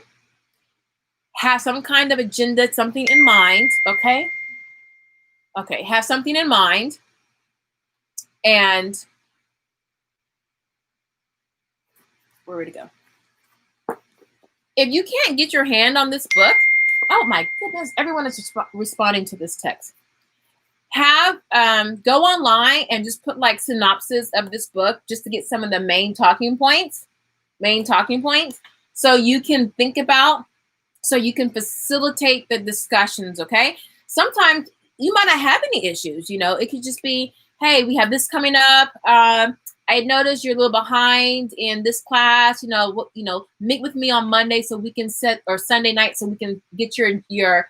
[SPEAKER 1] have some kind of agenda, something in mind, okay? Okay, have something in mind, and Where did it go? If you can't get your hand on this book, oh my goodness, everyone is responding to this text. Have go online and just put like synopsis of this book just to get some of the main talking points, so you can think about, so you can facilitate the discussions. Okay, sometimes you might not have any issues. You know, it could just be, hey, we have this coming up. I noticed you're a little behind in this class. You know, meet with me on Monday so we can set, or Sunday night so we can get your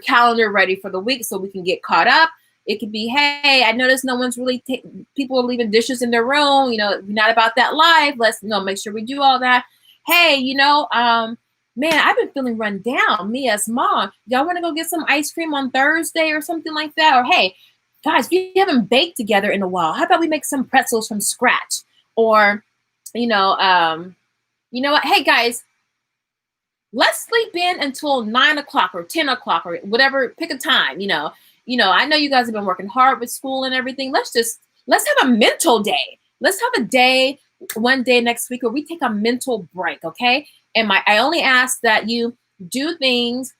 [SPEAKER 1] calendar ready for the week so we can get caught up. It could be, hey, I noticed no one's really people are leaving dishes in their room. You know, we're not about that life. Let's make sure we do all that. Hey, man, I've been feeling run down. Me as mom, y'all want to go get some ice cream on Thursday or something like that? Or hey, guys, we haven't baked together in a while. How about we make some pretzels from scratch? Or, you know what? Hey, guys, let's sleep in until 9 o'clock or 10 o'clock or whatever. Pick a time. I know you guys have been working hard with school and everything. Let's have a mental day. Let's have a day, one day next week where we take a mental break. Okay. And I only ask that you do things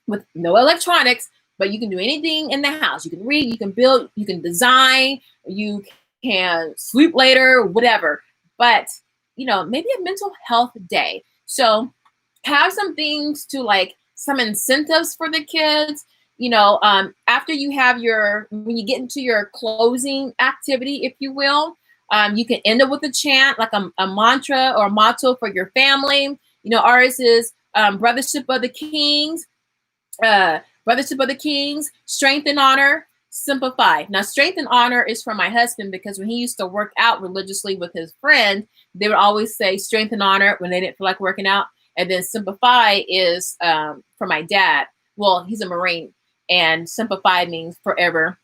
[SPEAKER 1] with no electronics, but you can do anything in the house. You can read, you can build, you can design, you can sleep later, whatever. But, maybe a mental health day. So have some things to like some incentives for the kids. After you have when you get into your closing activity, if you will, you can end up with a chant, like a mantra or a motto for your family. Ours is Brothership of the Kings, strength and honor, simplify. Now, strength and honor is for my husband because when he used to work out religiously with his friend, they would always say strength and honor when they didn't feel like working out. And then simplify is for my dad. Well, he's a Marine, and simplify means forever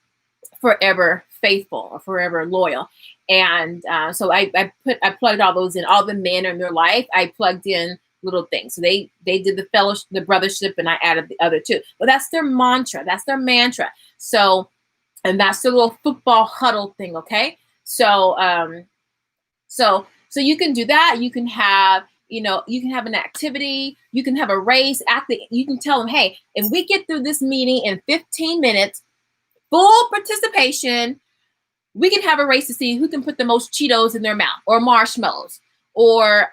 [SPEAKER 1] faithful or forever loyal. And so I plugged all those in. All the men in their life, I plugged in little things. So they did the fellowship, the brothership, and I added the other two. But that's their mantra. That's their mantra. So, and that's the little football huddle thing. Okay. So so you can do that. You can have, you can have an activity. You can have a race. You can tell them, hey, if we get through this meeting in 15 minutes, full participation, we can have a race to see who can put the most Cheetos in their mouth or marshmallows, or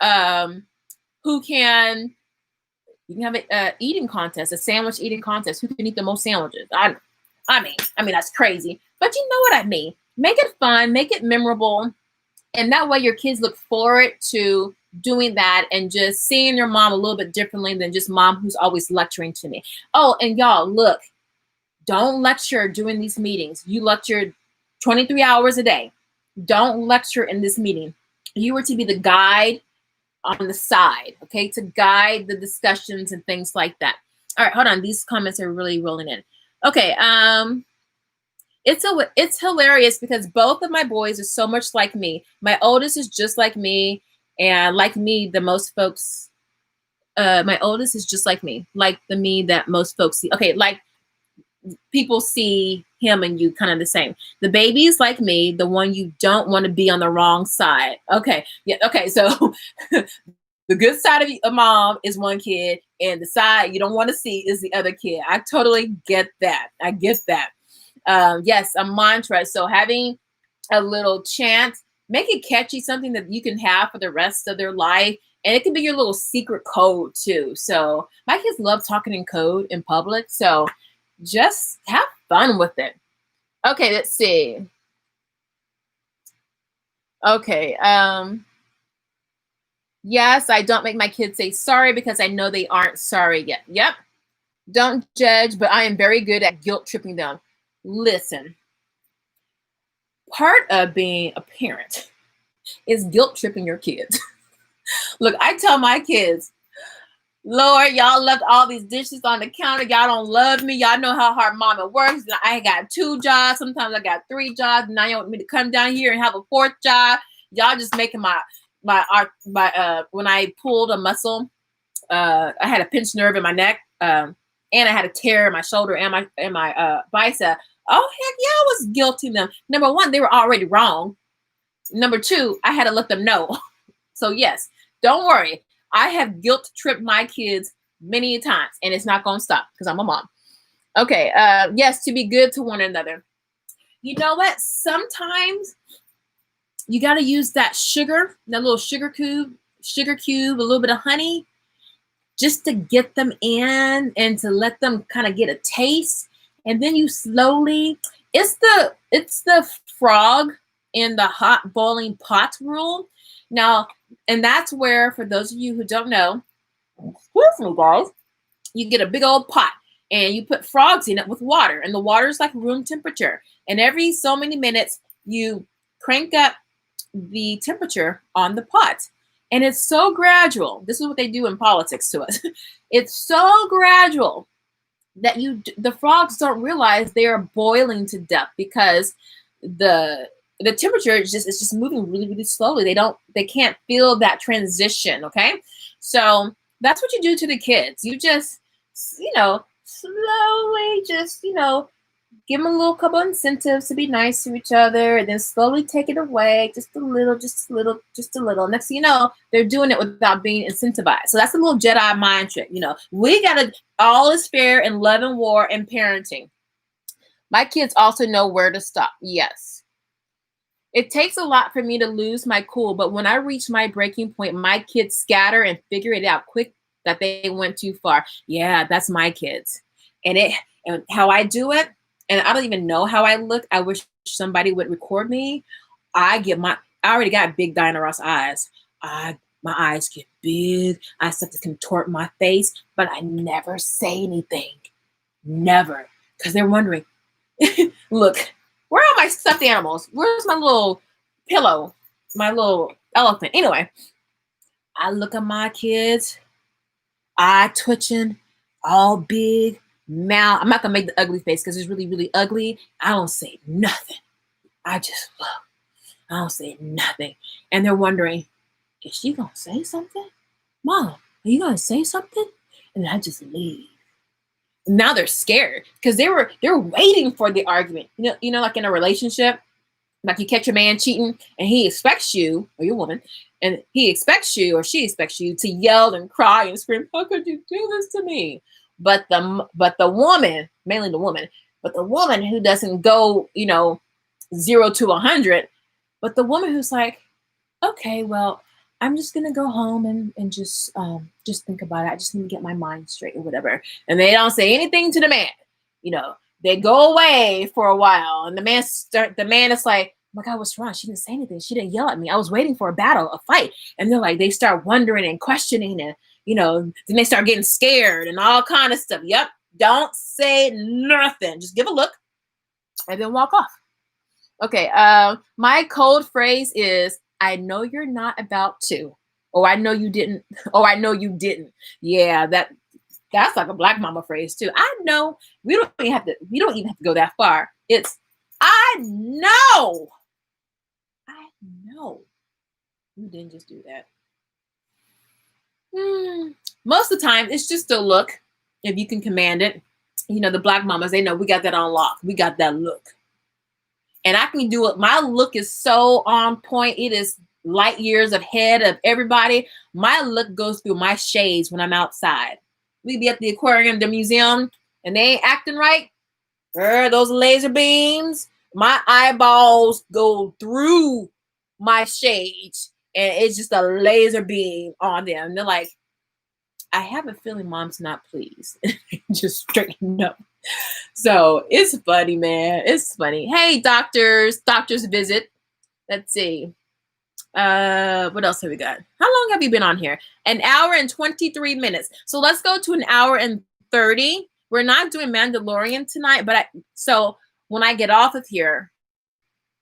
[SPEAKER 1] you can have an eating contest, a sandwich eating contest. Who can eat the most sandwiches? I mean, that's crazy, but you know what I mean. Make it fun, make it memorable. And that way your kids look forward to doing that and just seeing your mom a little bit differently than just mom who's always lecturing to me. Oh, and y'all, look, don't lecture during these meetings. You lecture 23 hours a day. Don't lecture in this meeting. You are to be the guide on the side, okay, to guide the discussions and things like that. All right, hold on. These comments are really rolling in. Okay, it's hilarious because both of my boys are so much like me. My oldest is just like me, and like me, the most folks. My oldest is just like me, like the me that most folks see. Okay, like people see him and you kind of the same. The baby is like me, the one you don't want to be on the wrong side. Okay, yeah. Okay, so the good side of a mom is one kid, and the side you don't want to see is the other kid. I totally get that. I get that. Yes, a mantra. So having a little chant, make it catchy, something that you can have for the rest of their life. And it can be your little secret code too. So my kids love talking in code in public. So just have fun with it. Okay, let's see. Okay. Yes, I don't make my kids say sorry because I know they aren't sorry yet. Yep. Don't judge, but I am very good at guilt tripping them. Listen, part of being a parent is guilt tripping your kids. Look, I tell my kids, Lord, y'all left all these dishes on the counter. Y'all don't love me. Y'all know how hard mama works. I got 2 jobs. Sometimes I got 3 jobs. Now you want me to come down here and have a 4th job. Y'all just making my when I pulled a muscle, I had a pinched nerve in my neck, and I had a tear in my shoulder and my bicep. Oh, heck yeah, I was guilting them. Number one, they were already wrong. Number two, I had to let them know. So yes, don't worry. I have guilt tripped my kids many times, and it's not going to stop because I'm a mom. Okay. Yes, to be good to one another. You know what? Sometimes you got to use that sugar, that little sugar cube, a little bit of honey, just to get them in and to let them kind of get a taste. And then you slowly, it's the frog in the hot boiling pot rule. Now, and that's where, for those of you who don't know, excuse me, guys, you get a big old pot and you put frogs in it with water, and the water is like room temperature. And every so many minutes, you crank up the temperature on the pot. And it's so gradual. This is what they do in politics to us. It's so gradual that the frogs don't realize they are boiling to death because the temperature is just moving really, really slowly. They can't feel that transition. Okay. So that's what you do to the kids. You just, slowly just, give them a little couple incentives to be nice to each other, and then slowly take it away, just a little. Next thing you know, they're doing it without being incentivized. So that's a little Jedi mind trick. We gotta, all is fair in love and war and parenting. My kids also know where to stop. Yes. It takes a lot for me to lose my cool, but when I reach my breaking point, my kids scatter and figure it out quick that they went too far. Yeah, that's my kids. And how I do it, and I don't even know how I look. I wish somebody would record me. I already got big Diana Ross eyes. My eyes get big. I start to contort my face, but I never say anything. Never. Because they're wondering, look, where are my stuffed animals? Where's my little pillow? My little elephant? Anyway, I look at my kids, eye twitching, all big. Mouth. I'm not gonna make the ugly face because it's really, really ugly. I don't say nothing. I just look. I don't say nothing. And they're wondering, is she gonna say something? Mom, are you gonna say something? And I just leave. Now they're scared because they're waiting for the argument. Like in a relationship, like you catch your man cheating and he expects you, or your woman, and he expects you or she expects you to yell and cry and scream, how could you do this to me? But the woman, mainly the woman, but the woman who doesn't go, 0 to 100, but the woman who's like, okay, well, I'm just gonna go home and just think about it. I just need to get my mind straight or whatever. And they don't say anything to the man. They go away for a while, and the man is like, oh my God, what's wrong? She didn't say anything. She didn't yell at me. I was waiting for a battle, a fight. And they're like, they start wondering and questioning, and then they start getting scared and all kind of stuff. Yep. Don't say nothing. Just give a look and then walk off. Okay. My code phrase is, I know you're not about to, or I know you didn't, or I know you didn't. Yeah. That's like a Black mama phrase too. I know. We don't even have to go that far. It's, I know. You didn't just do that. Most of the time, it's just a look, if you can command it. The Black mamas, they know we got that on lock. We got that look. And I can do it. My look is so on point. It is light years ahead of everybody. My look goes through my shades when I'm outside. We be at the aquarium, the museum, and they ain't acting right. Those laser beams, my eyeballs go through my shades. And it's just a laser beam on them. And they're like, I have a feeling mom's not pleased. Just straighten up. So it's funny, man. It's funny. Hey, doctors visit. Let's see. What else have we got? How long have you been on here? 1 hour and 23 minutes. So let's go to 1 hour and 30. We're not doing Mandalorian tonight, but so when I get off of here,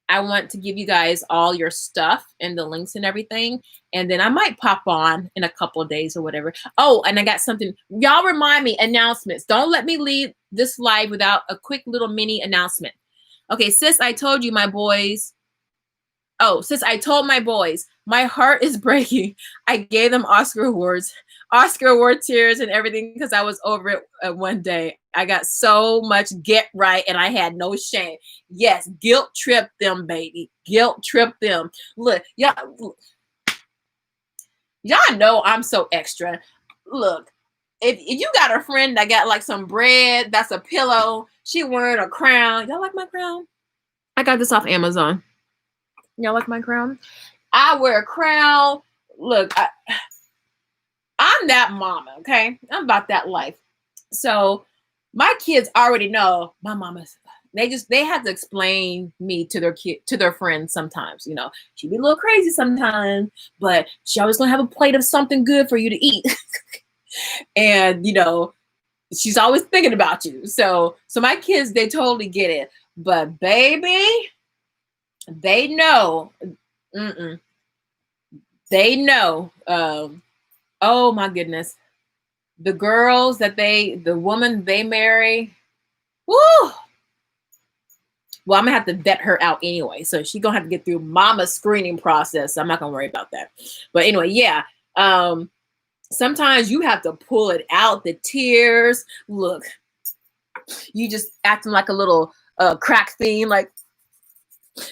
[SPEAKER 1] I want to give you guys all your stuff and the links and everything. And then I might pop on in a couple of days or whatever. Oh, and I got something. Y'all remind me, announcements. Don't let me leave this live without a quick little mini announcement. Okay, sis, I told you my boys. Oh, sis, I told my boys, my heart is breaking. I gave them Oscar awards. Oscar award tears and everything because I was over it one day. I got so much get right and I had no shame. Yes, guilt tripped them, baby. Guilt tripped them. Look, y'all know I'm so extra. Look, if you got a friend that got like some bread, that's a pillow, she wearing a crown. Y'all like my crown? I got this off Amazon. Y'all like my crown? I wear a crown. Look, I'm that mama, okay? I'm about that life. So my kids already know my mama's. They have to explain me to their friends sometimes. You know, she be a little crazy sometimes, but she always gonna have a plate of something good for you to eat. And you know, she's always thinking about you. So my kids, they totally get it. But baby, they know. They know. Oh my goodness. The girls the woman they marry, woo. Well, I'm gonna have to vet her out anyway. So she's gonna have to get through mama's screening process. So I'm not gonna worry about that. But anyway, yeah. Sometimes you have to pull it out, the tears. Look, you just acting like a little crack fiend, like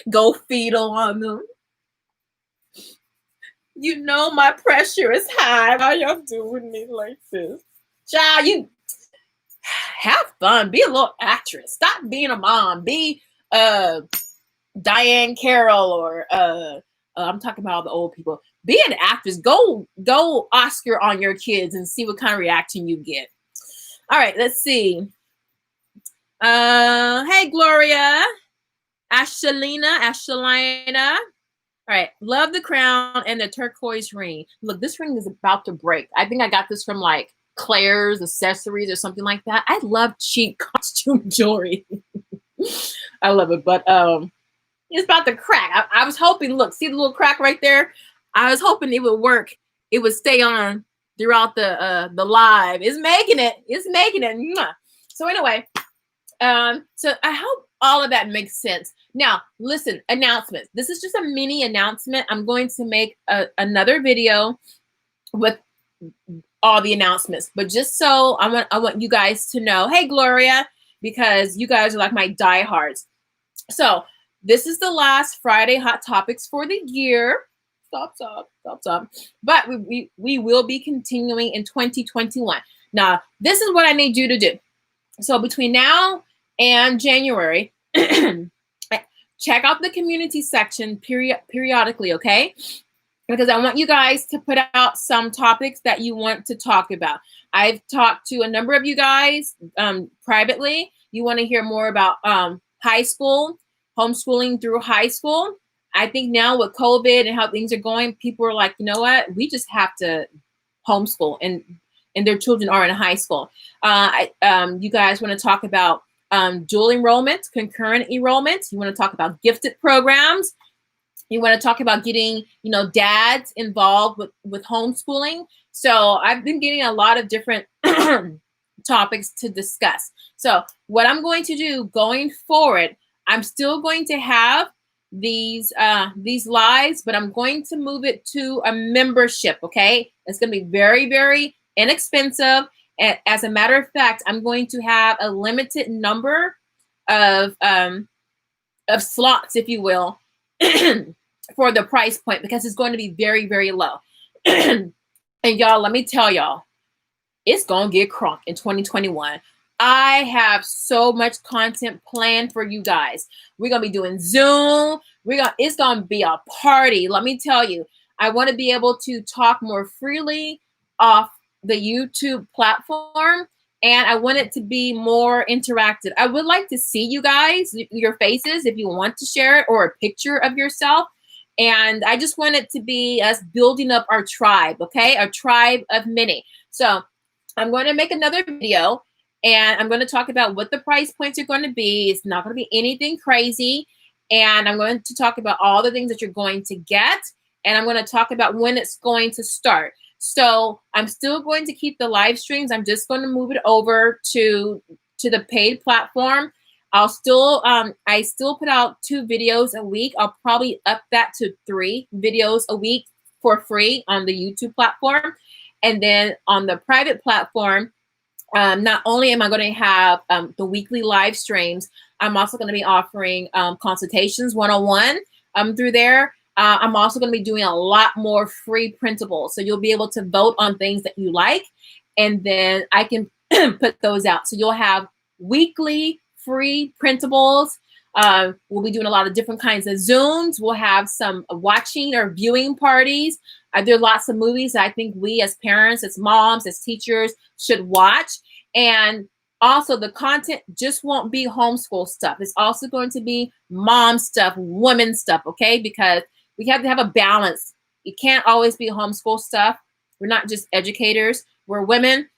[SPEAKER 1] go fetal on them. You know my pressure is high. Why y'all doing me like this? Child, you have fun. Be a little actress. Stop being a mom. Be Diane Carroll or I'm talking about all the old people. Be an actress. Go Oscar on your kids and see what kind of reaction you get. All right, let's see. Hey Gloria. Ashelina. All right, love the crown and the turquoise ring. Look, this ring is about to break. I think I got this from like Claire's Accessories or something like that. I love cheap costume jewelry. I love it, but it's about to crack. I was hoping, look, see the little crack right there? I was hoping it would work. It would stay on throughout the live. It's making it. It's making it. So anyway, so I hope all of that makes sense. Now, listen, announcements. This is just a mini announcement. I'm going to make another video with all the announcements, but just so I want you guys to know, hey, Gloria, because you guys are like my diehards. So this is the last Friday Hot Topics for the year. Stop. But we will be continuing in 2021. Now, this is what I need you to do. So between now and January, check out the community section periodically, okay? Because I want you guys to put out some topics that you want to talk about. I've talked to a number of you guys privately. You want to hear more about high school, homeschooling through high school. I think now with COVID and how things are going, people are like, you know what? We just have to homeschool, and their children are in high school. You guys want to talk about dual enrollment, concurrent enrollment. You want to talk about gifted programs. You want to talk about getting, dads involved with homeschooling. So I've been getting a lot of different topics to discuss. So what I'm going to do going forward, I'm still going to have these lives, but I'm going to move it to a membership. Okay, it's going to be very, very inexpensive. As a matter of fact, I'm going to have a limited number of slots, if you will, for the price point, because it's going to be very, very low. And y'all, let me tell y'all, it's going to get crunk in 2021. I have so much content planned for you guys. We're going to be doing Zoom. It's going to be a party. Let me tell you, I want to be able to talk more freely off the YouTube platform, and I want it to be more interactive. I would like to see you guys, your faces, if you want to share it, or a picture of yourself. And I just want it to be us building up our tribe, okay? A tribe of many. So I'm going to make another video, and I'm going to talk about what the price points are going to be. It's not going to be anything crazy. And I'm going to talk about all the things that you're going to get. And I'm going to talk about when it's going to start. So I'm still going to keep the live streams. I'm just going to move it over to the paid platform. I still put out 2 videos a week. I'll probably up that to 3 videos a week for free on the YouTube platform. And then on the private platform, not only am I going to have the weekly live streams, I'm also going to be offering consultations one-on-one through there. I'm also going to be doing a lot more free printables. So you'll be able to vote on things that you like, and then I can put those out. So you'll have weekly free printables. We'll be doing a lot of different kinds of Zooms. We'll have some watching or viewing parties. There are lots of movies that I think we as parents, as moms, as teachers should watch. And also the content just won't be homeschool stuff. It's also going to be mom stuff, women stuff, okay? Because we have to have a balance. It can't always be homeschool stuff. We're not just educators. We're women.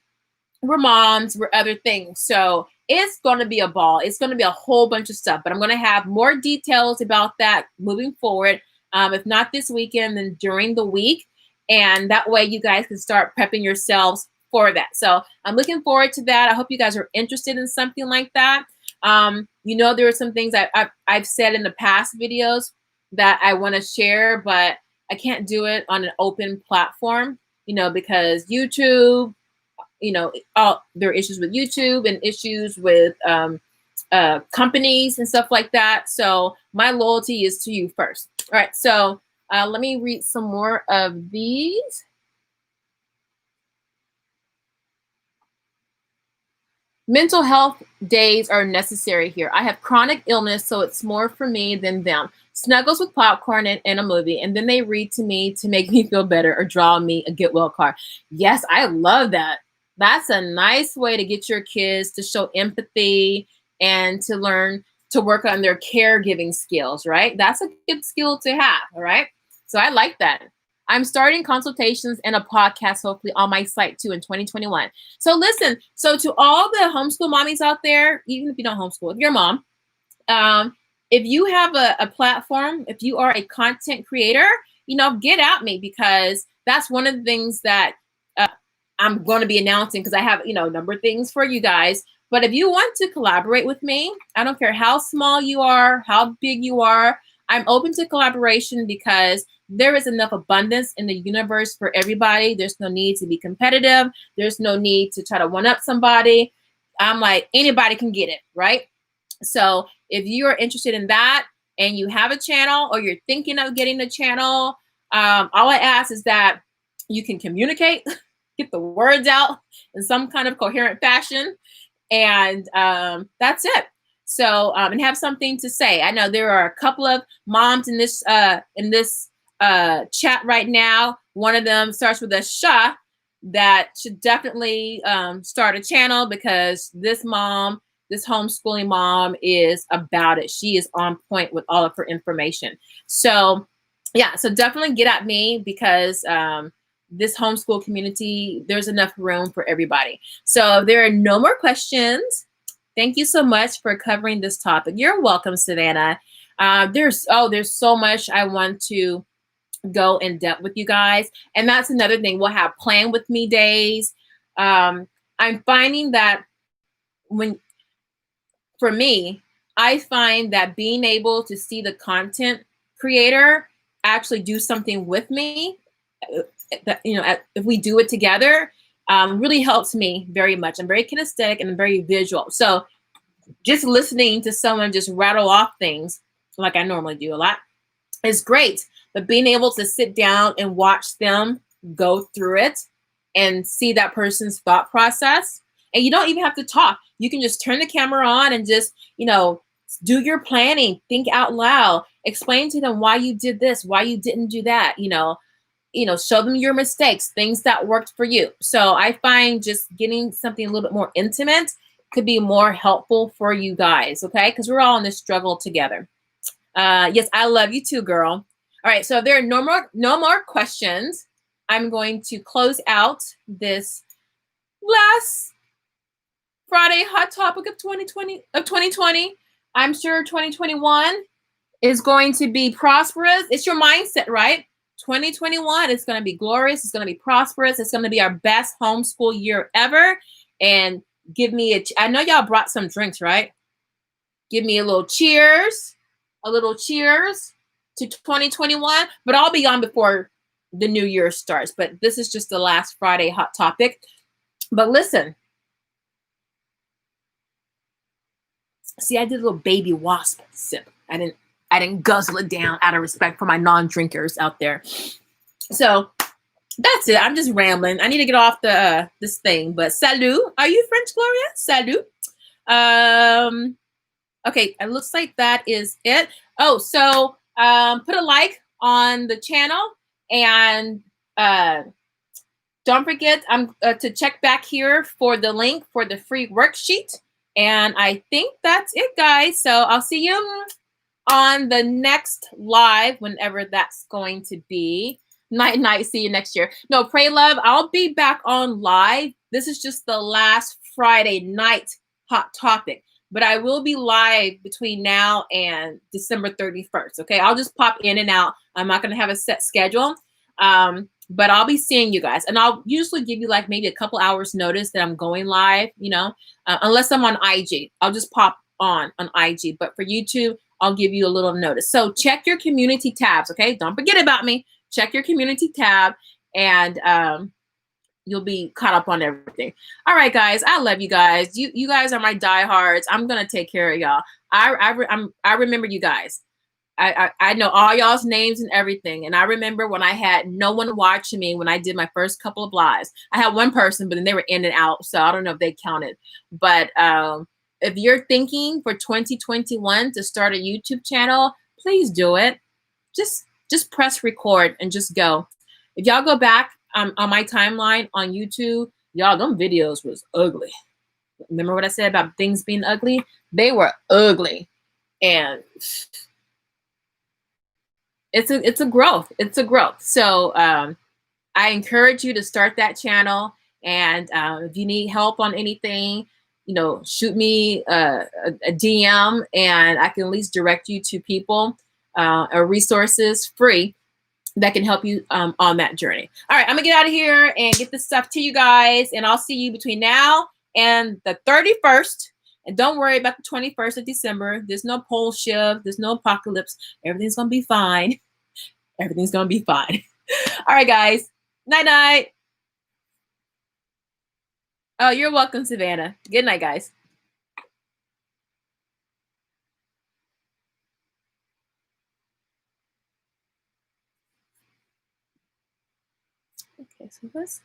[SPEAKER 1] We're moms. We're other things. So it's going to be a ball. It's going to be a whole bunch of stuff. But I'm going to have more details about that moving forward. If not this weekend, then during the week. And that way you guys can start prepping yourselves for that. So I'm looking forward to that. I hope you guys are interested in something like that. You know, there are some things I've said in the past videos that I want to share, but I can't do it on an open platform, you know, because YouTube, you know, there are issues with YouTube and issues with companies and stuff like that. So my loyalty is to you first. All right. So let me read some more of these. Mental health days are necessary here. I have chronic illness, so it's more for me than them. Snuggles with popcorn and a movie, and then they read to me to make me feel better or draw me a get well card. Yes, I love that. That's a nice way to get your kids to show empathy and to learn to work on their caregiving skills, right? That's a good skill to have, all right? So I like that. I'm starting consultations and a podcast, hopefully, on my site too in 2021. So listen, so to all the homeschool mommies out there, even if you don't homeschool, if you're a mom, if you have a platform, if you are a content creator, you know, get at me, because that's one of the things that I'm going to be announcing, because I have, you know, a number of things for you guys. But if you want to collaborate with me, I don't care how small you are, how big you are, I'm open to collaboration, because there is enough abundance in the universe for everybody. There's no need to be competitive. There's no need to try to one-up somebody. I'm like, anybody can get it, right? So if you are interested in that and you have a channel, or you're thinking of getting a channel, all I ask is that you can communicate, get the words out in some kind of coherent fashion, and that's it. So and have something to say. I know there are a couple of moms in this chat right now. One of them starts with a Sha, that should definitely start a channel, because this mom, this homeschooling mom, is about it. She is on point with all of her information. So yeah, so definitely get at me, because this homeschool community, there's enough room for everybody. So if there are no more questions, thank you so much for covering this topic. You're welcome, Savannah. There's so much I want to go in depth with you guys. And that's another thing. We'll have plan with me days. I'm finding that for me, I find that being able to see the content creator actually do something with me, that, you know, if we do it together, really helps me very much. I'm very kinesthetic and I'm very visual. So just listening to someone just rattle off things like I normally do a lot is great. But being able to sit down and watch them go through it and see that person's thought process, and you don't even have to talk. You can just turn the camera on and just, you know, do your planning, think out loud, explain to them why you did this, why you didn't do that, you know, show them your mistakes, things that worked for you. So I find just getting something a little bit more intimate could be more helpful for you guys, okay? Because we're all in this struggle together. Yes, I love you too, girl. All right, so if there are no more questions, I'm going to close out this last Friday hot topic of 2020. I'm sure 2021 is going to be prosperous. It's your mindset, right? 2021 is going to be glorious. It's going to be prosperous. It's going to be our best homeschool year ever. And give me I know y'all brought some drinks, right? Give me a little cheers to 2021, but I'll be on before the new year starts. But this is just the last Friday hot topic. But listen, see, I did a little baby wasp sip. I didn't guzzle it down out of respect for my non-drinkers out there. So that's it. I'm just rambling. I need to get off the this thing. But salut. Are you French, Gloria? Salut. Okay, it looks like that is it. Oh, so put a like on the channel, and don't forget to check back here for the link for the free worksheet. And I think that's it, guys. So I'll see you on the next live, whenever that's going to be. Night. See you next year. No, pray love. I'll be back on live. This is just the last Friday night hot topic, but I will be live between now and December 31st. Okay, I'll just pop in and out. I'm not going to have a set schedule, but I'll be seeing you guys, and I'll usually give you like maybe a couple hours notice that I'm going live. You know, unless I'm on IG, I'll just pop on IG. But for YouTube, I'll give you a little notice. So check your community tabs. Okay, don't forget about me. Check your community tab, and you'll be caught up on everything. All right, guys. I love you guys. You guys are my diehards. I'm gonna take care of y'all. I remember you guys. I know all y'all's names and everything. And I remember when I had no one watching me when I did my first couple of lives. I had one person, but then they were in and out, so I don't know if they counted. But if you're thinking for 2021 to start a YouTube channel, please do it. Just press record and just go. If y'all go back on my timeline on YouTube, y'all, them videos was ugly. Remember what I said about things being ugly? They were ugly. And it's a growth. It's a growth. So I encourage you to start that channel. And if you need help on anything, you know, shoot me a DM, and I can at least direct you to people or resources free that can help you on that journey. All right, I'm gonna get out of here and get this stuff to you guys, and I'll see you between now and the 31st. And don't worry about the 21st of December. There's no pole shift. There's no apocalypse. Everything's gonna be fine. Everything's gonna be fine. All right, guys. Night. Oh, you're welcome, Savannah. Good night, guys. Okay, so let's